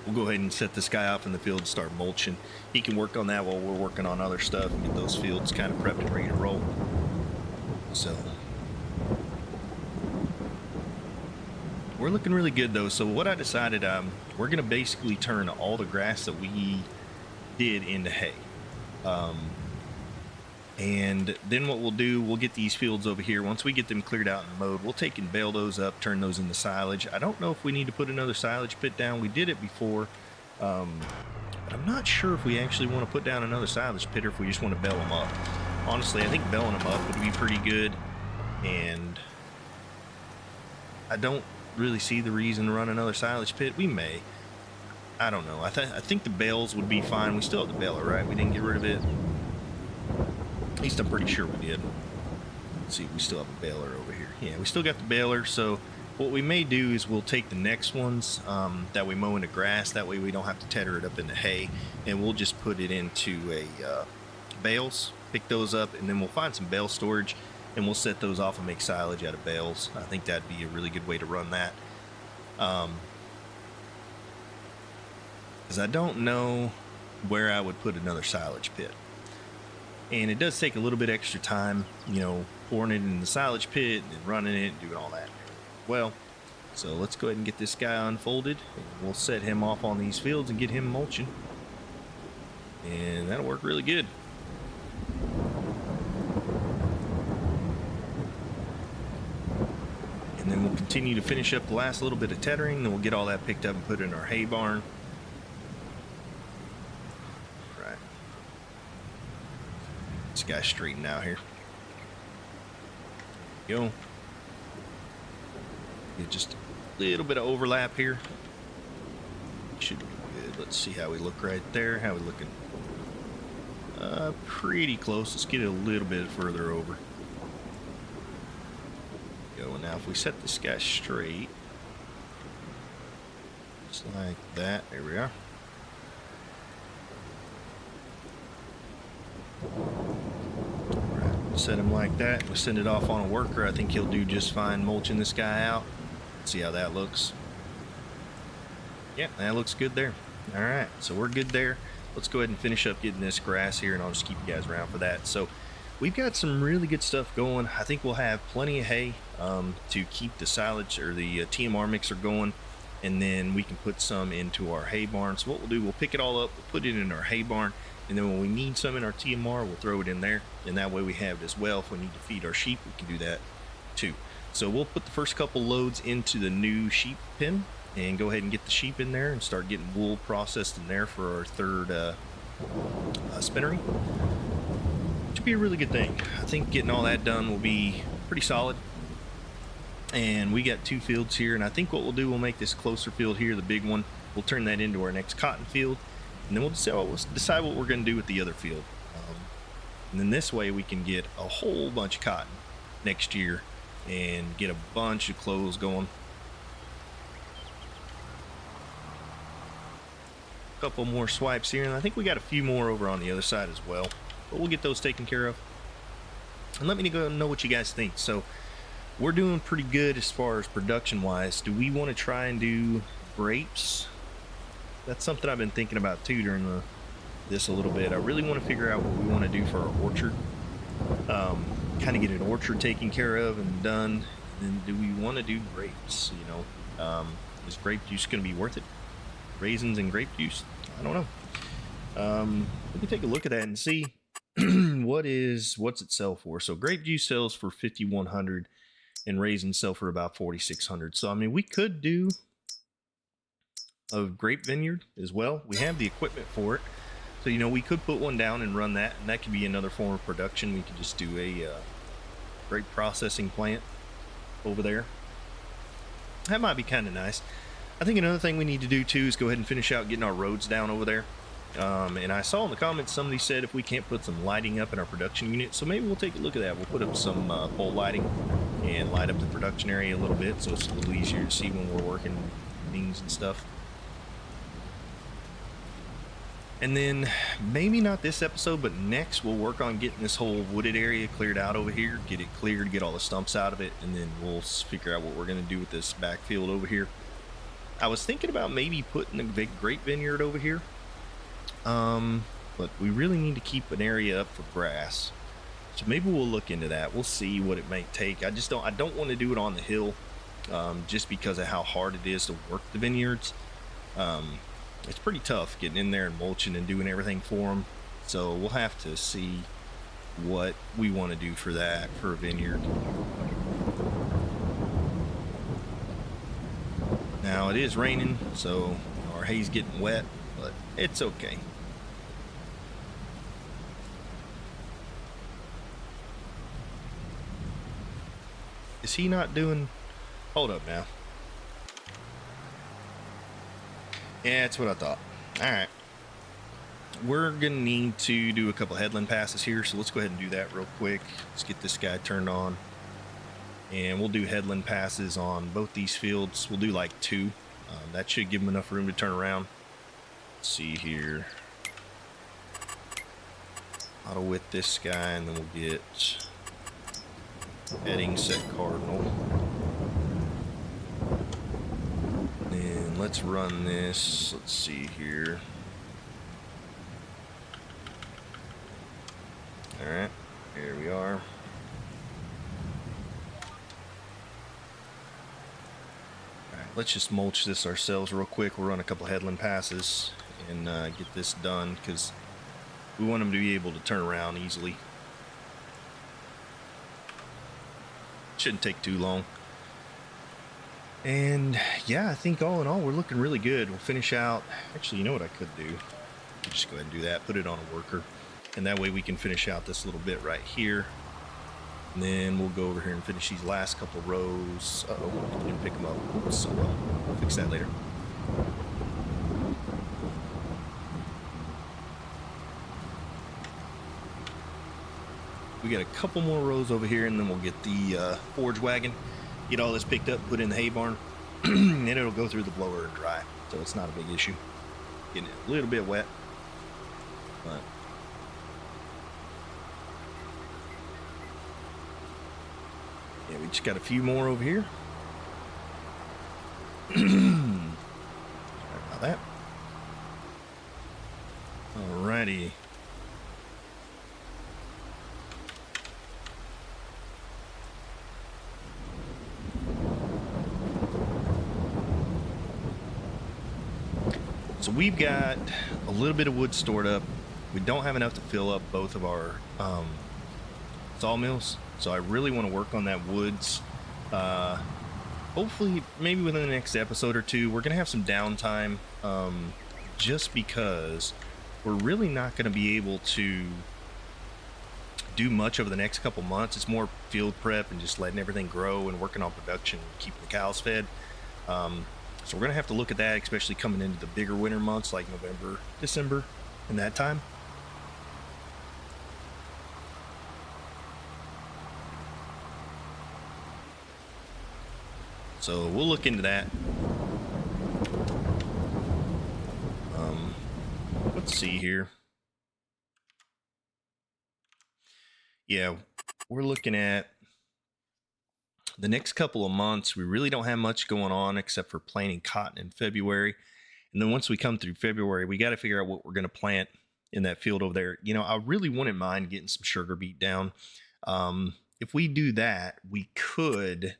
We'll go ahead and set this guy off in the field and start mulching. He can work on that while we're working on other stuff and get those fields kind of prepped and ready to roll. So we're looking really good though. So what I decided, we're gonna basically turn all the grass that we did into hay. And then what we'll do, we'll get these fields over here. Once we get them cleared out and mowed, we'll take and bale those up, turn those into silage. I don't know if we need to put another silage pit down. We did it before, but I'm not sure if we actually want to put down another silage pit or if we just want to bale them up. Honestly, I think baling them up would be pretty good, and I don't really see the reason to run another silage pit. We may. I don't know. I think the bales would be fine. We still have the baler, right? We didn't get rid of it. At least I'm pretty sure we did. Let's see, we still have a baler over here. Yeah, we still got the baler. So what we may do is we'll take the next ones that we mow into grass. That way we don't have to tether it up into hay, and we'll just put it into a bales, pick those up, and then we'll find some bale storage and we'll set those off and make silage out of bales. I think that'd be a really good way to run that. Because I don't know where I would put another silage pit. And it does take a little bit extra time, you know, pouring it in the silage pit and running it and doing all that. Well, so let's go ahead and get this guy unfolded. And we'll set him off on these fields and get him mulching. And that'll work really good. And then we'll continue to finish up the last little bit of tethering. Then we'll get all that picked up and put in our hay barn. Right. This guy's straightened out here. Go. Get just a little bit of overlap here. Should be good. Let's see how we look right there. How we looking? Pretty close. Let's get it a little bit further over. Go. Now if we set this guy straight, just like that, there we are. Alright, set him like that. We send it off on a worker. I think he'll do just fine mulching this guy out. See how that looks. Yeah, that looks good there. Alright, so we're good there. Let's go ahead and finish up getting this grass here, and I'll just keep you guys around for that. So we've got some really good stuff going. I think we'll have plenty of hay to keep the silage or the TMR mixer going, and then we can put some into our hay barn. So what we'll do, we'll pick it all up, we'll put it in our hay barn, and then when we need some in our TMR, we'll throw it in there, and that way we have it as well. If we need to feed our sheep, we can do that too. So we'll put the first couple loads into the new sheep pen and go ahead and get the sheep in there and start getting wool processed in there for our third spinnery. Should be a really good thing. I think getting all that done will be pretty solid. And we got 2 fields here, and I think what we'll do, we'll make this closer field here, the big one. We'll turn that into our next cotton field, and then we'll decide what we're going to do with the other field. And then this way we can get a whole bunch of cotton next year and get a bunch of clothes going. Couple more swipes here, and I think we got a few more over on the other side as well, but we'll get those taken care of. And let me know what you guys think. So we're doing pretty good as far as production wise. Do we want to try and do grapes? That's something I've been thinking about too during this a little bit. I really want to figure out what we want to do for our orchard, kind of get an orchard taken care of and done. And then do we want to do grapes? You know, is grape juice going to be worth it? Raisins and grape juice? I don't know. Let me take a look at that and see what's it sell for. So grape juice sells for $5,100 and raisins sell for about $4,600. So I mean, we could do a grape vineyard as well. We have the equipment for it, so you know, we could put one down and run that, and that could be another form of production. We could just do a grape processing plant over there. That might be kind of nice. I think another thing we need to do too is go ahead and finish out getting our roads down over there. And I saw in the comments somebody said if we can't put some lighting up in our production unit, so maybe we'll take a look at that. We'll put up some pole lighting and light up the production area a little bit, so it's a little easier to see when we're working things and stuff. And then maybe not this episode, but next we'll work on getting this whole wooded area cleared out over here, get it cleared, get all the stumps out of it, and then we'll figure out what we're going to do with this backfield over here. I was thinking about maybe putting a big grape vineyard over here, but we really need to keep an area up for grass, so maybe we'll look into that. We'll see what it might take. I don't want to do it on the hill, just because of how hard it is to work the vineyards. It's pretty tough getting in there and mulching and doing everything for them, so we'll have to see what we want to do for that, for a vineyard. Now it is raining, so our hay's getting wet, but it's okay. Is he not doing? Hold up now. Yeah, that's what I thought. Alright. We're gonna need to do a couple headland passes here, so let's go ahead and do that real quick. Let's get this guy turned on. And we'll do headland passes on both these fields. We'll do like 2. That should give them enough room to turn around. Let's see here. Auto width this guy, and then we'll get Heading set cardinal. And let's run this. Let's see here. Alright, here we are. Let's just mulch this ourselves real quick. We'll run a couple headland passes and get this done because we want them to be able to turn around easily. Shouldn't take too long. And yeah, I think all in all, we're looking really good. We'll finish out. Actually, you know what I could do? Just go ahead and do that. Put it on a worker. And that way we can finish out this little bit right here. And then we'll go over here and finish these last couple rows. Uh-oh, didn't pick them up. Oops, so well. We'll fix that later. We got a couple more rows over here, and then we'll get the forge wagon, get all this picked up, put in the hay barn, and then it'll go through the blower and dry. So it's not a big issue. Getting it a little bit wet, but yeah, we just got a few more over here. Sorry about that. Alrighty. So we've got a little bit of wood stored up. We don't have enough to fill up both of our sawmills. So I really want to work on that woods. Hopefully, maybe within the next episode or two. We're going to have some downtime just because we're really not going to be able to do much over the next couple months. It's more field prep and just letting everything grow and working on production and keeping the cows fed. So we're going to have to look at that, especially coming into the bigger winter months like November, December, and that time. So we'll look into that. Let's see here. Yeah, we're looking at the next couple of months. We really don't have much going on except for planting cotton in February. And then once we come through February, we got to figure out what we're going to plant in that field over there. You know, I really wouldn't mind getting some sugar beet down. If we do that, we could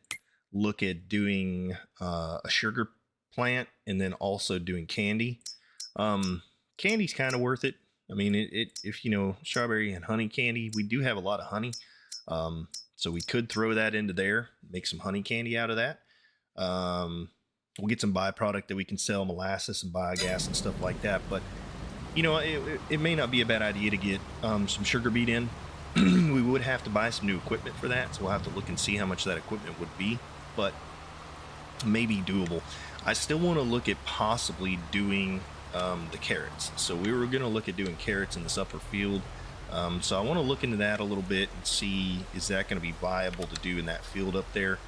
look at doing a sugar plant and then also doing candy. Candy's kind of worth it. I mean, if you know, strawberry and honey candy, we do have a lot of honey. So we could throw that into there, make some honey candy out of that. We'll get some byproduct that we can sell, molasses and biogas and stuff like that. But, you know, it may not be a bad idea to get some sugar beet in. We would have to buy some new equipment for that. So we'll have to look and see how much that equipment would be. But maybe doable. I still want to look at possibly doing the carrots. So we were going to look at doing carrots in this upper field. So I want to look into that a little bit and see, is that going to be viable to do in that field up there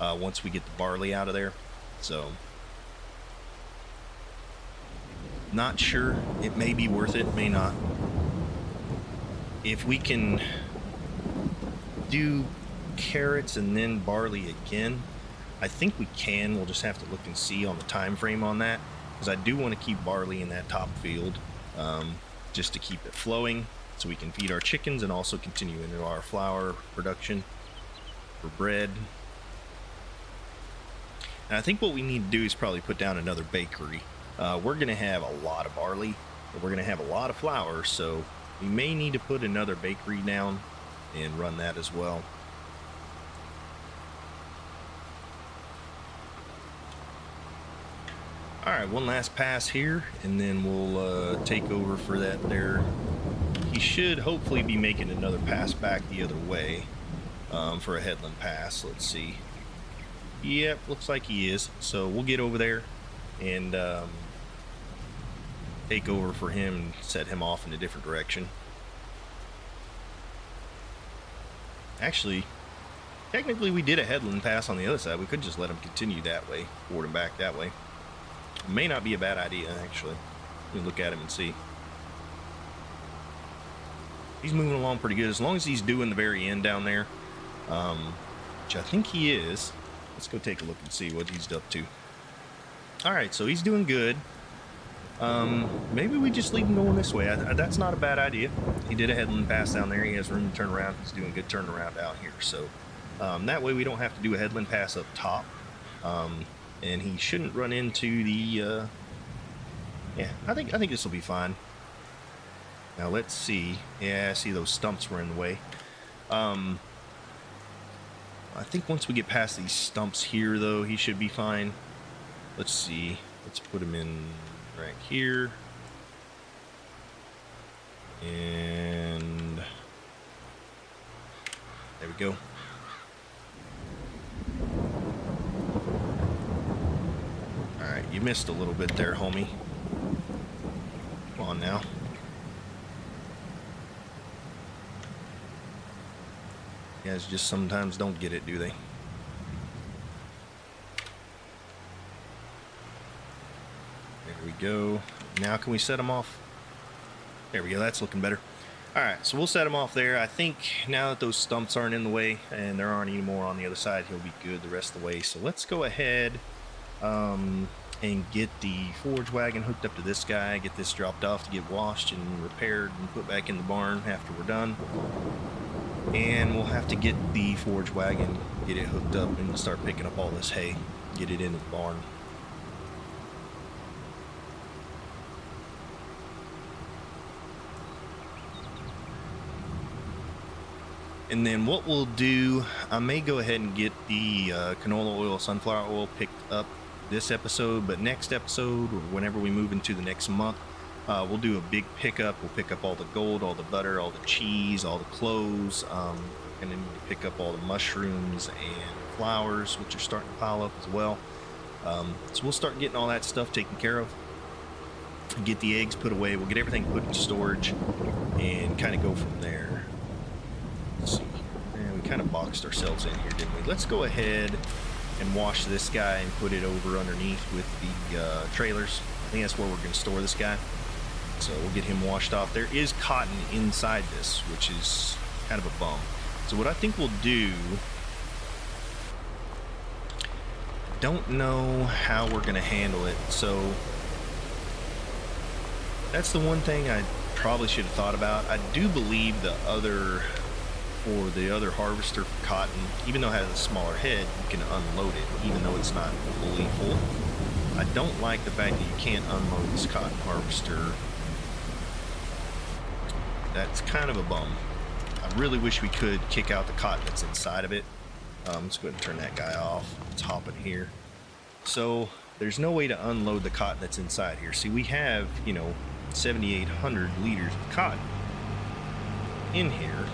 once we get the barley out of there. So not sure. It may be worth it, may not. If we can do carrots and then barley again, I think we can. We'll just have to look and see on the time frame on that, because I do want to keep barley in that top field just to keep it flowing so we can feed our chickens and also continue into our flour production for bread. And I think what we need to do is probably put down another bakery. We're going to have a lot of barley, but we're going to have a lot of flour, so we may need to put another bakery down and run that as well. Alright, one last pass here, and then we'll take over for that there. He should hopefully be making another pass back the other way for a headland pass. Let's see. Yep, looks like he is. So we'll get over there and take over for him and set him off in a different direction. Actually, technically we did a headland pass on the other side. We could just let him continue that way, forward and back that way. May not be a bad idea, actually. Let me look at him and see. He's moving along pretty good. As long as he's doing the very end down there, which I think he is. Let's go take a look and see what he's up to. All right, so he's doing good. Maybe we just leave him going this way. That's not a bad idea. He did a headland pass down there. He has room to turn around. He's doing good turnaround out here. So that way we don't have to do a headland pass up top. And he shouldn't run into the... yeah, I think this will be fine. Now let's see. Yeah, I see those stumps were in the way. I think once we get past these stumps here, though, he should be fine. Let's see. Let's put him in right here. And there we go. Alright, you missed a little bit there, homie. Come on now. You guys just sometimes don't get it, do they? There we go. Now can we set them off? There we go. That's looking better. Alright, so we'll set him off there. I think now that those stumps aren't in the way and there aren't any more on the other side, he'll be good the rest of the way. So let's go ahead and get the forge wagon hooked up to this guy, get this dropped off to get washed and repaired and put back in the barn after we're done. And we'll have to get the forge wagon, get it hooked up and start picking up all this hay, get it into the barn. And then what we'll do, I may go ahead and get the canola oil, sunflower oil picked up this episode, but next episode, or whenever we move into the next month, we'll do a big pickup. We'll pick up all the gold, all the butter, all the cheese, all the clothes. We're gonna need to pick up all the mushrooms and flowers, which are starting to pile up as well. So we'll start getting all that stuff taken care of. Get the eggs put away. We'll get everything put in storage and kind of go from there. Let's see. And we kind of boxed ourselves in here, didn't we? Let's go ahead and wash this guy and put it over underneath with the trailers. I think that's where we're going to store this guy. So we'll get him washed off. There is cotton inside this, which is kind of a bum. So what I think we'll do, I don't know how we're going to handle it. So that's the one thing I probably should have thought about. I do believe the other harvester for cotton, even though it has a smaller head, you can unload it, even though it's not fully full. I don't like the fact that you can't unload this cotton harvester. That's kind of a bum. I really wish we could kick out the cotton that's inside of it. Let's go ahead and turn that guy off. Let's hop in here. So there's no way to unload the cotton that's inside here. See, we have, 7,800 liters of cotton in here.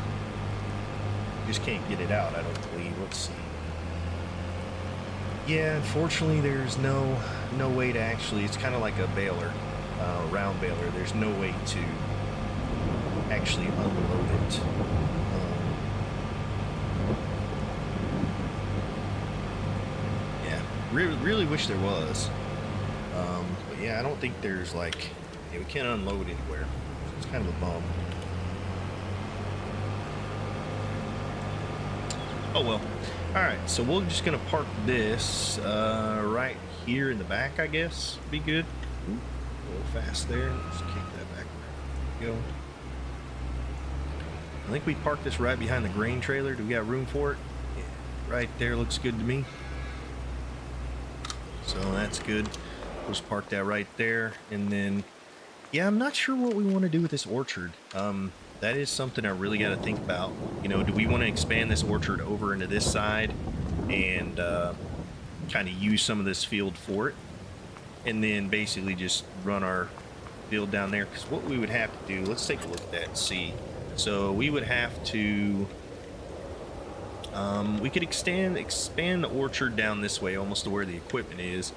Just can't get it out, I don't believe. Let's see. Yeah, unfortunately, there's no way to actually. It's kind of like a baler, round baler. There's no way to actually unload it. Yeah, really wish there was. But yeah, I don't think there's we can't unload anywhere. It's kind of a bum. Oh well. Alright, so we're just gonna park this right here in the back, I guess. Be good. Ooh, a little fast there. Let's kick that back. There we go. I think we parked this right behind the grain trailer. Do we got room for it? Yeah, right there looks good to me. So that's good. We'll just park that right there. And then, yeah, I'm not sure what we want to do with this orchard. That is something I really got to think about. Do we want to expand this orchard over into this side and kind of use some of this field for it, and then basically just run our field down there? Because what we would have to do, let's take a look at that and see. So we would have to, we could expand the orchard down this way, almost to where the equipment is,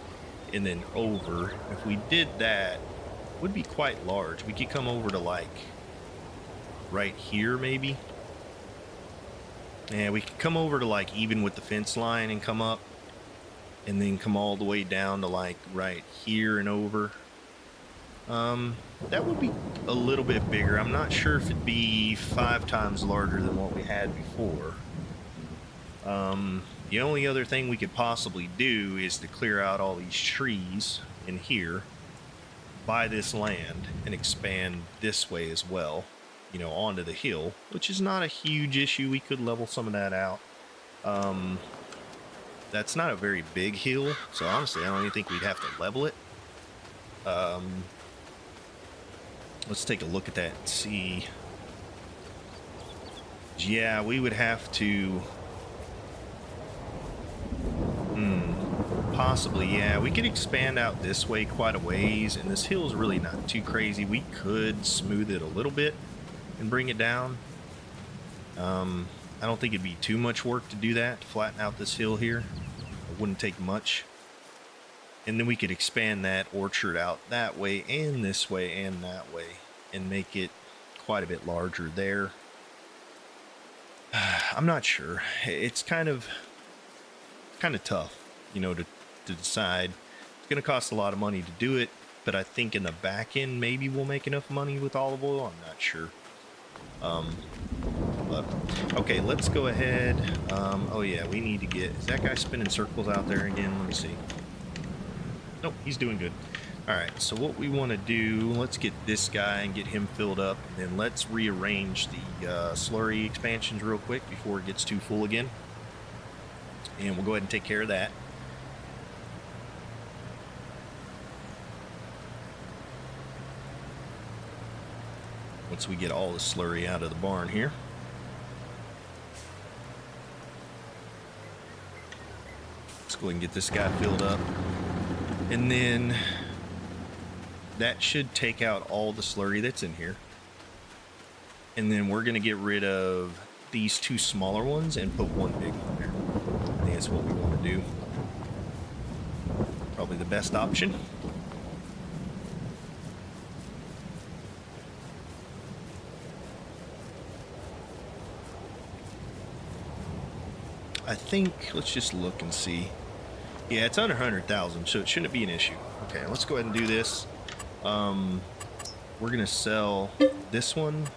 and then over. If we did that, it would be quite large. We could come over to right here maybe. Yeah, we could come over to even with the fence line and come up, and then come all the way down to right here and over. That would be a little bit bigger. I'm not sure if it'd be 5 times larger than what we had before. The only other thing we could possibly do is to clear out all these trees in here, buy this land, and expand this way as well, you know, onto the hill, which is not a huge issue. We could level some of that out. That's not a very big hill, so honestly, I don't even think we'd have to level it. Let's take a look at that and see. Yeah, we would have to... Possibly, yeah. We could expand out this way quite a ways, and this hill is really not too crazy. We could smooth it a little bit and bring it down. I don't think it'd be too much work to do that, to flatten out this hill here. It wouldn't take much. And then we could expand that orchard out that way and this way and that way and make it quite a bit larger there. I'm not sure. It's kind of tough, you know, to decide. It's going to cost a lot of money to do it, but I think in the back end maybe we'll make enough money with olive oil. I'm not sure. But okay, let's go ahead. Oh yeah, we need to get... Is that guy spinning circles out there again? Let me see. Nope, he's doing good. Alright, so what we want to do, let's get this guy and get him filled up, and then let's rearrange the slurry expansions real quick before it gets too full again. And we'll go ahead and take care of that. Once we get all the slurry out of the barn here. Let's go ahead and get this guy filled up. And then that should take out all the slurry that's in here. And then we're going to get rid of these two smaller ones and put one big one there. I think that's what we want to do. Probably the best option. I think, let's just look and see. Yeah, it's under 100,000, so it shouldn't be an issue. Okay, let's go ahead and do this. We're gonna sell this one.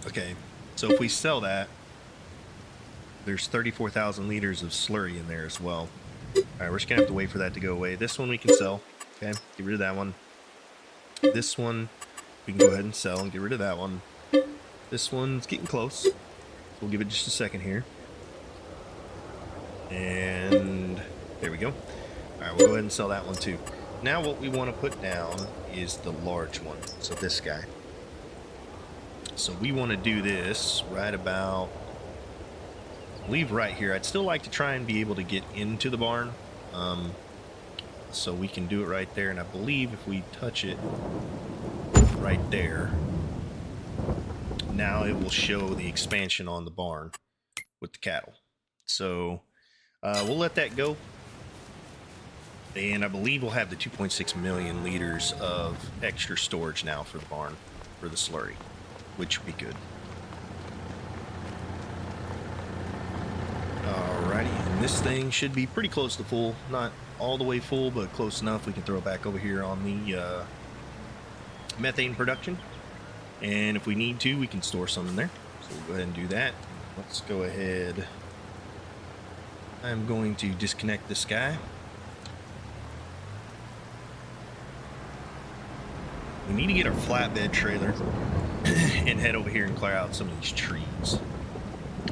Okay, so if we sell that, there's 34,000 liters of slurry in there as well. All right, we're just gonna have to wait for that to go away. This one we can sell. Okay, get rid of that one. This one we can go ahead and sell and get rid of that one. This one's getting close. We'll give it just a second here. And there we go. All right, we'll go ahead and sell that one too. Now what we want to put down is the large one. So this guy. So we want to do this right about, leave right here. I'd still like to try and be able to get into the barn. So we can do it right there. And I believe if we touch it right there, now it will show the expansion on the barn with the cattle. So we'll let that go. And I believe we'll have the 2.6 million liters of extra storage now for the barn, for the slurry, which would be good. Alrighty, and this thing should be pretty close to full. Not all the way full, but close enough. We can throw it back over here on the methane production. And if we need to, we can store some in there. So we'll go ahead and do that. Let's go ahead. I'm going to disconnect this guy. We need to get our flatbed trailer and head over here and clear out some of these trees.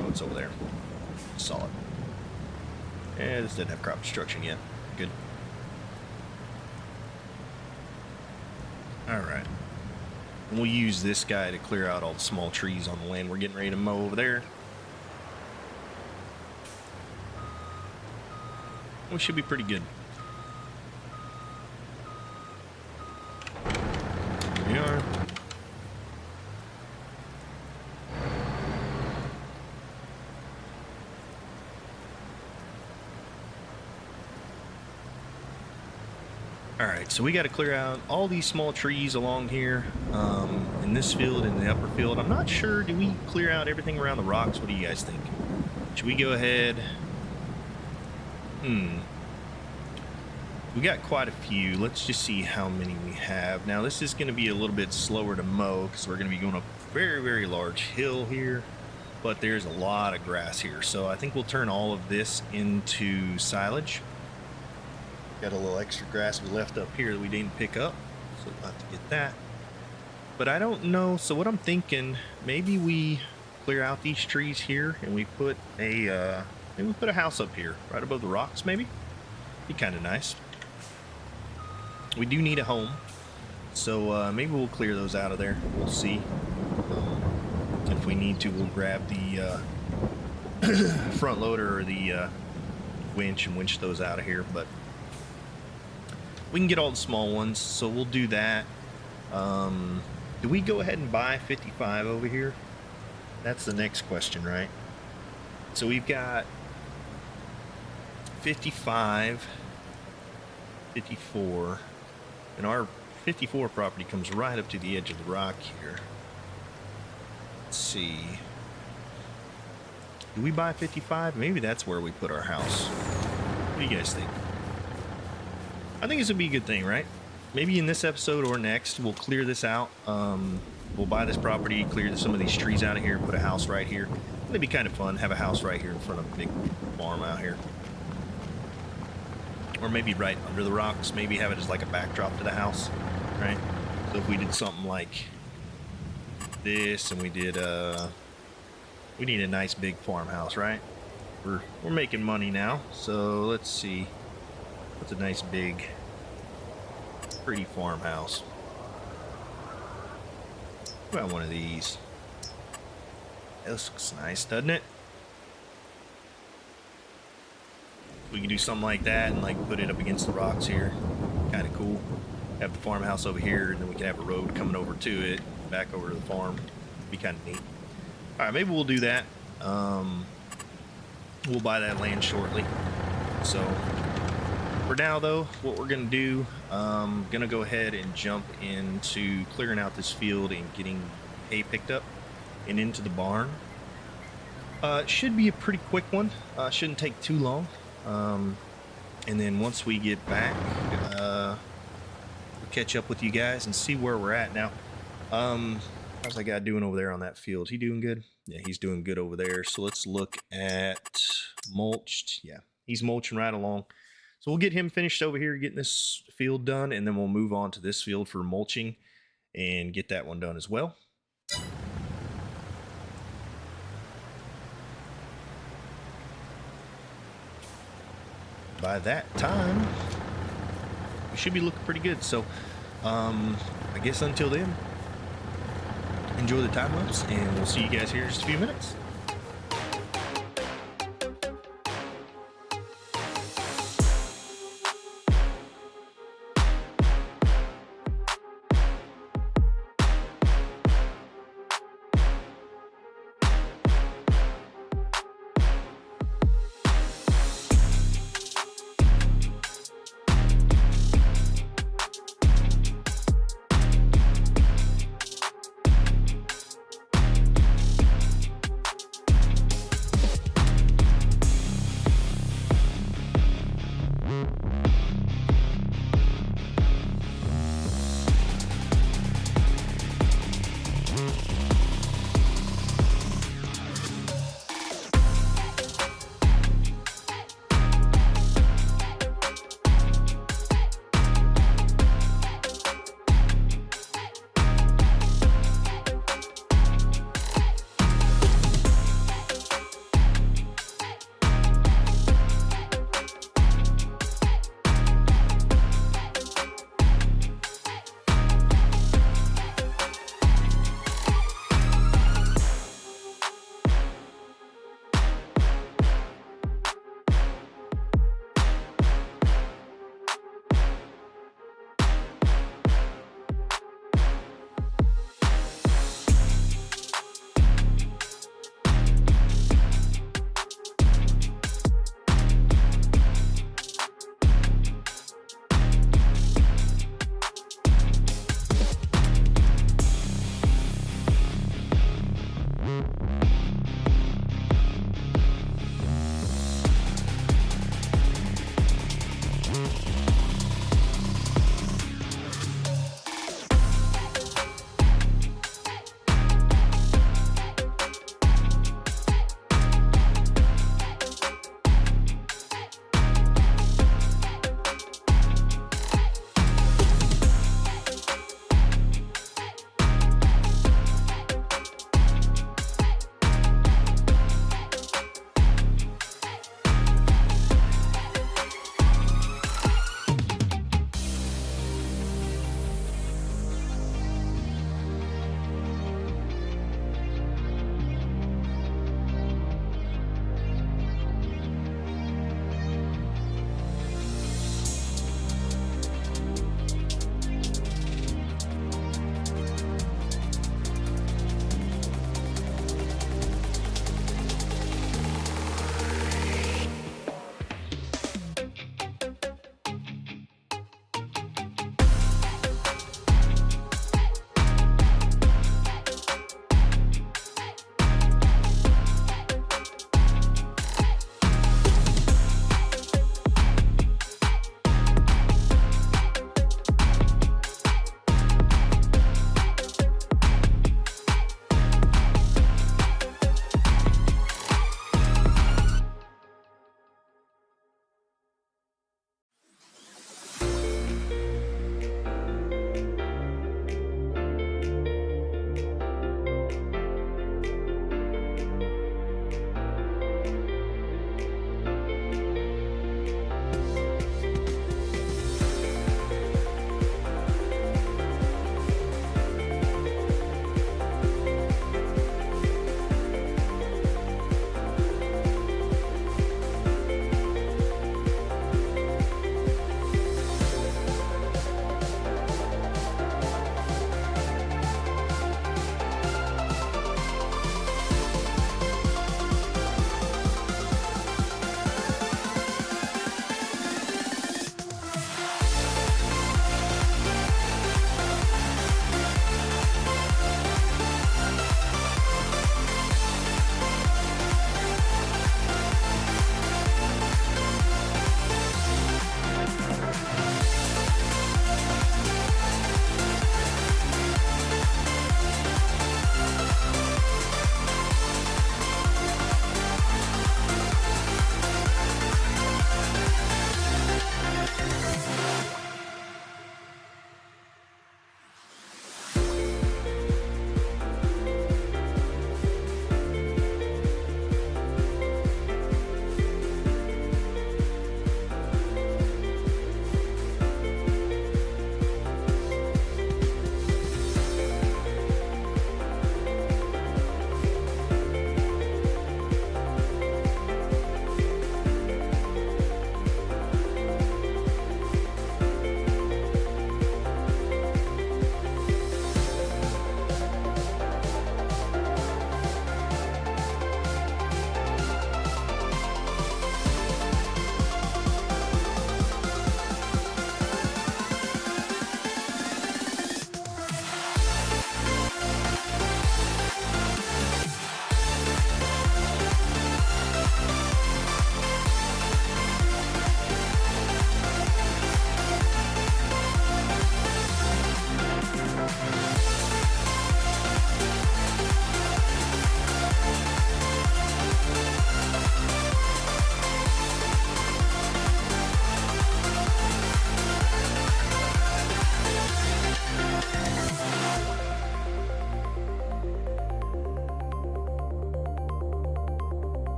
Oh, it's over there. Saw it. Yeah, this didn't have crop destruction yet. Good. Alright. And we'll use this guy to clear out all the small trees on the land we're getting ready to mow over there. We should be pretty good. Here we are. All right, so we got to clear out all these small trees along here in this field, in the upper field. I'm not sure. Do we clear out everything around the rocks? What do you guys think? Should we go ahead? We got quite a few. Let's just see how many we have. Now, this is going to be a little bit slower to mow because we're going to be going up a very, very large hill here. But there's a lot of grass here. So I think we'll turn all of this into silage. Got a little extra grass we left up here that we didn't pick up, so we'll have to get that. But I don't know, so what I'm thinking, maybe we clear out these trees here and we put a maybe we put a house up here right above the rocks. Maybe be kind of nice. We do need a home, so maybe we'll clear those out of there. We'll see. If we need to, we'll grab the front loader or the winch and winch those out of here. But we can get all the small ones, so we'll do that. Do we go ahead and buy 55 over here? That's the next question, right? So we've got 55, 54, and our 54 property comes right up to the edge of the rock here. Let's see. Do we buy 55? Maybe that's where we put our house. What do you guys think? I think this would be a good thing, right? Maybe in this episode or next, we'll clear this out. We'll buy this property, clear some of these trees out of here, put a house right here. It'd be kind of fun, have a house right here in front of a big farm out here. Or maybe right under the rocks, maybe have it as like a backdrop to the house, right? So if we did something like this and we did, we need a nice big farmhouse, right? We're making money now, so let's see. What's a nice big, pretty farmhouse? What about one of these? This looks nice, doesn't it? We can do something like that and like put it up against the rocks here. Kind of cool. Have the farmhouse over here, and then we can have a road coming over to it, back over to the farm. Be kind of neat. All right, maybe we'll do that. We'll buy that land shortly. So for now, though, what we're gonna do, gonna go ahead and jump into clearing out this field and getting hay picked up and into the barn. It should be a pretty quick one. Shouldn't take too long. And then once we get back, we'll catch up with you guys and see where we're at now. How's that guy doing over there on that field? He doing good? Yeah, he's doing good over there. So let's look at mulched. Yeah, he's mulching right along. So we'll get him finished over here, getting this field done, and then we'll move on to this field for mulching and get that one done as well. By that time, we should be looking pretty good. So I guess until then, enjoy the time lapse, and we'll see you guys here in just a few minutes.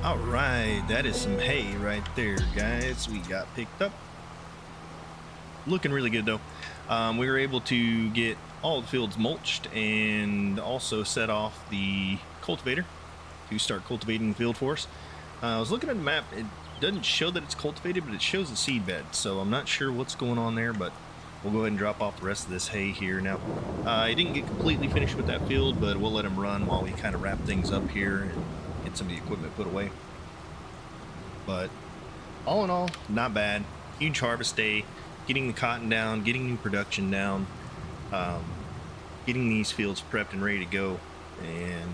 All right, that is some hay right there, guys. We got picked up. Looking really good though. We were able to get all the fields mulched and also set off the cultivator to start cultivating the field for us. I was looking at the map. It doesn't show that it's cultivated, but it shows the seed bed. So I'm not sure what's going on there, but we'll go ahead and drop off the rest of this hay here. Now, I didn't get completely finished with that field, but we'll let him run while we kind of wrap things up here and get some of the equipment put away. But all in all, not bad. Huge harvest day. Getting the cotton down, getting new production down, getting these fields prepped and ready to go. And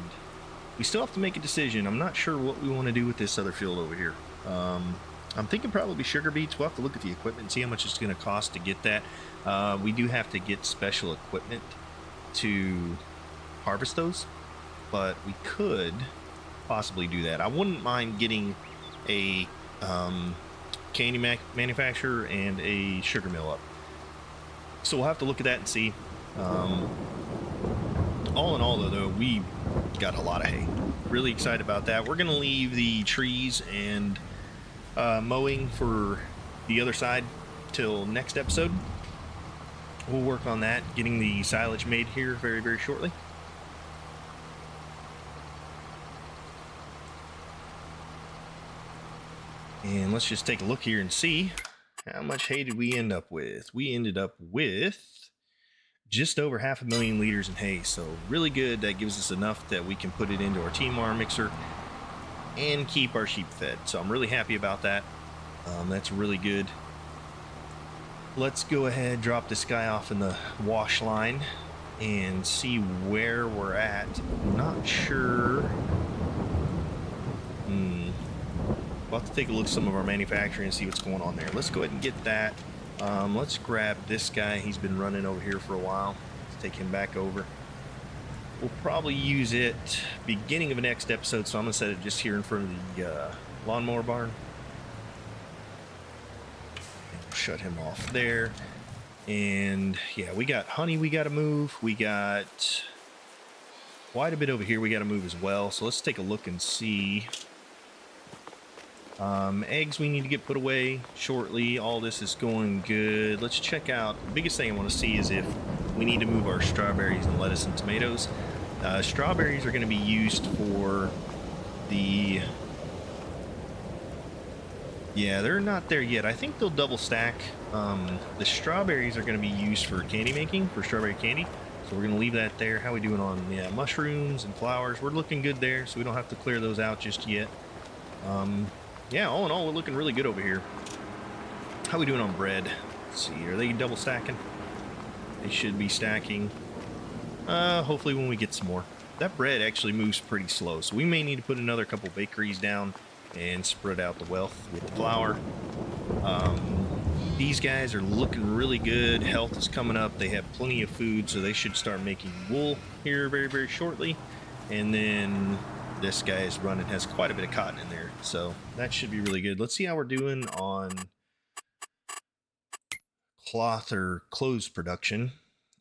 we still have to make a decision. I'm not sure what we want to do with this other field over here. I'm thinking probably sugar beets. We'll have to look at the equipment and see how much it's going to cost to get that. We do have to get special equipment to harvest those, but we could possibly do that. I wouldn't mind getting a candy manufacturer and a sugar mill up, so we'll have to look at that and see. All in all though, we got a lot of hay. Really excited about that. We're gonna leave the trees and mowing for the other side till next episode. We'll work on that, getting the silage made here very shortly. And let's just take a look here and see how much hay did we end up with. We ended up with just over 500,000 liters in hay, so really good. That gives us enough that we can put it into our TMR mixer and keep our sheep fed. So I'm really happy about that. That's really good. Let's go ahead, drop this guy off in the wash line and see where we're at. I'm not sure. We'll have to take a look at some of our manufacturing and see what's going on there. Let's go ahead and get that. Let's grab this guy. He's been running over here for a while. Let's take him back over. We'll probably use it beginning of the next episode, so I'm going to set it just here in front of the lawnmower barn. We'll shut him off there. And yeah, we got honey we got to move. We got quite a bit over here we got to move as well. So let's take a look and see. Eggs we need to get put away shortly. All this is going good. Let's check out. The biggest thing I want to see is if we need to move our strawberries and lettuce and tomatoes. Strawberries are going to be used for the... Yeah, they're not there yet. I think they'll double stack. The strawberries are going to be used for candy making, for strawberry candy. So we're going to leave that there. How are we doing on mushrooms and flowers? We're looking good there, so we don't have to clear those out just yet. Yeah, all in all, we're looking really good over here. How are we doing on bread? Let's see, are they double stacking? They should be stacking. Hopefully when we get some more. That bread actually moves pretty slow, so we may need to put another couple bakeries down and spread out the wealth with the flour. These guys are looking really good. Health is coming up. They have plenty of food, so they should start making wool here very shortly. And then this guy is running, has quite a bit of cotton in there, so that should be really good. Let's see how we're doing on cloth or clothes production.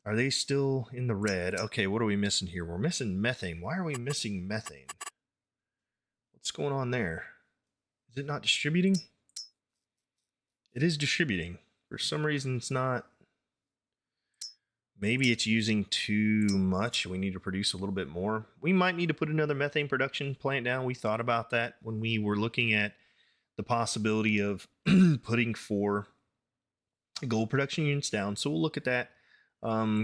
Are they still in the red? Okay, what are we missing here? We're missing methane. Why are we missing methane? What's going on there? Is it not distributing? It is distributing. For some reason, it's not. Maybe it's using too much. We need to produce a little bit more. We might need to put another methane production plant down. We thought about that when we were looking at the possibility of putting 4 gold production units down. So we'll look at that.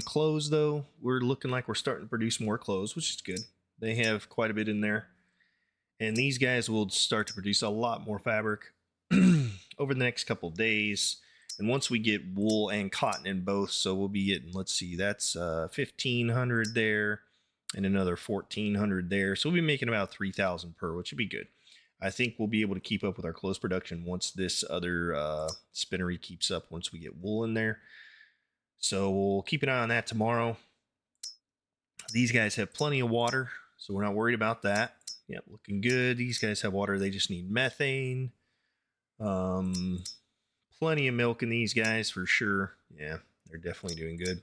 Clothes, though, we're looking like we're starting to produce more clothes, which is good. They have quite a bit in there. And these guys will start to produce a lot more fabric over the next couple days. And once we get wool and cotton in both, so we'll be getting, let's see, that's 1,500 there and another 1,400 there. So we'll be making about 3,000 per, which would be good. I think we'll be able to keep up with our clothes production once this other spinnery keeps up, once we get wool in there. So we'll keep an eye on that tomorrow. These guys have plenty of water, so we're not worried about that. Yep, looking good. These guys have water. They just need methane. Plenty of milk in these guys for sure. Yeah, they're definitely doing good.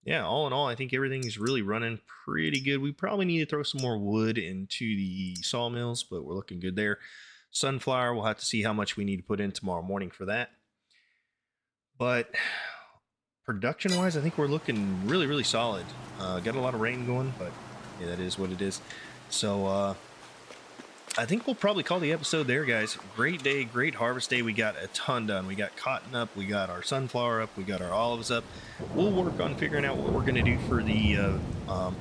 Yeah, all in all, I think everything is really running pretty good. We probably need to throw some more wood into the sawmills, but we're looking good there. Sunflower, we'll have to see how much we need to put in tomorrow morning for that. But production-wise, I think we're looking really, really solid. Got a lot of rain going, but yeah, that is what it is. So I think we'll probably call the episode there, guys. Great day, great harvest day. We got a ton done. We got cotton up, we got our sunflower up, we got our olives up. We'll work on figuring out what we're going to do for the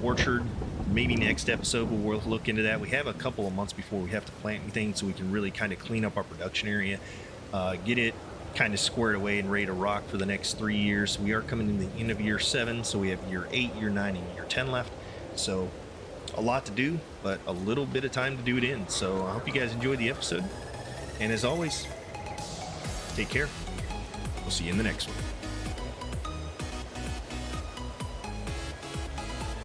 orchard. Maybe next episode we'll look into that. We have a couple of months before we have to plant anything, so we can really kind of clean up our production area, get it kind of squared away and ready to rock for the next 3 years. We are coming in the end of year 7, so we have year 8, year 9, and year 10 left. So a lot to do, but a little bit of time to do it in. So I hope you guys enjoyed the episode. And as always, take care. We'll see you in the next one.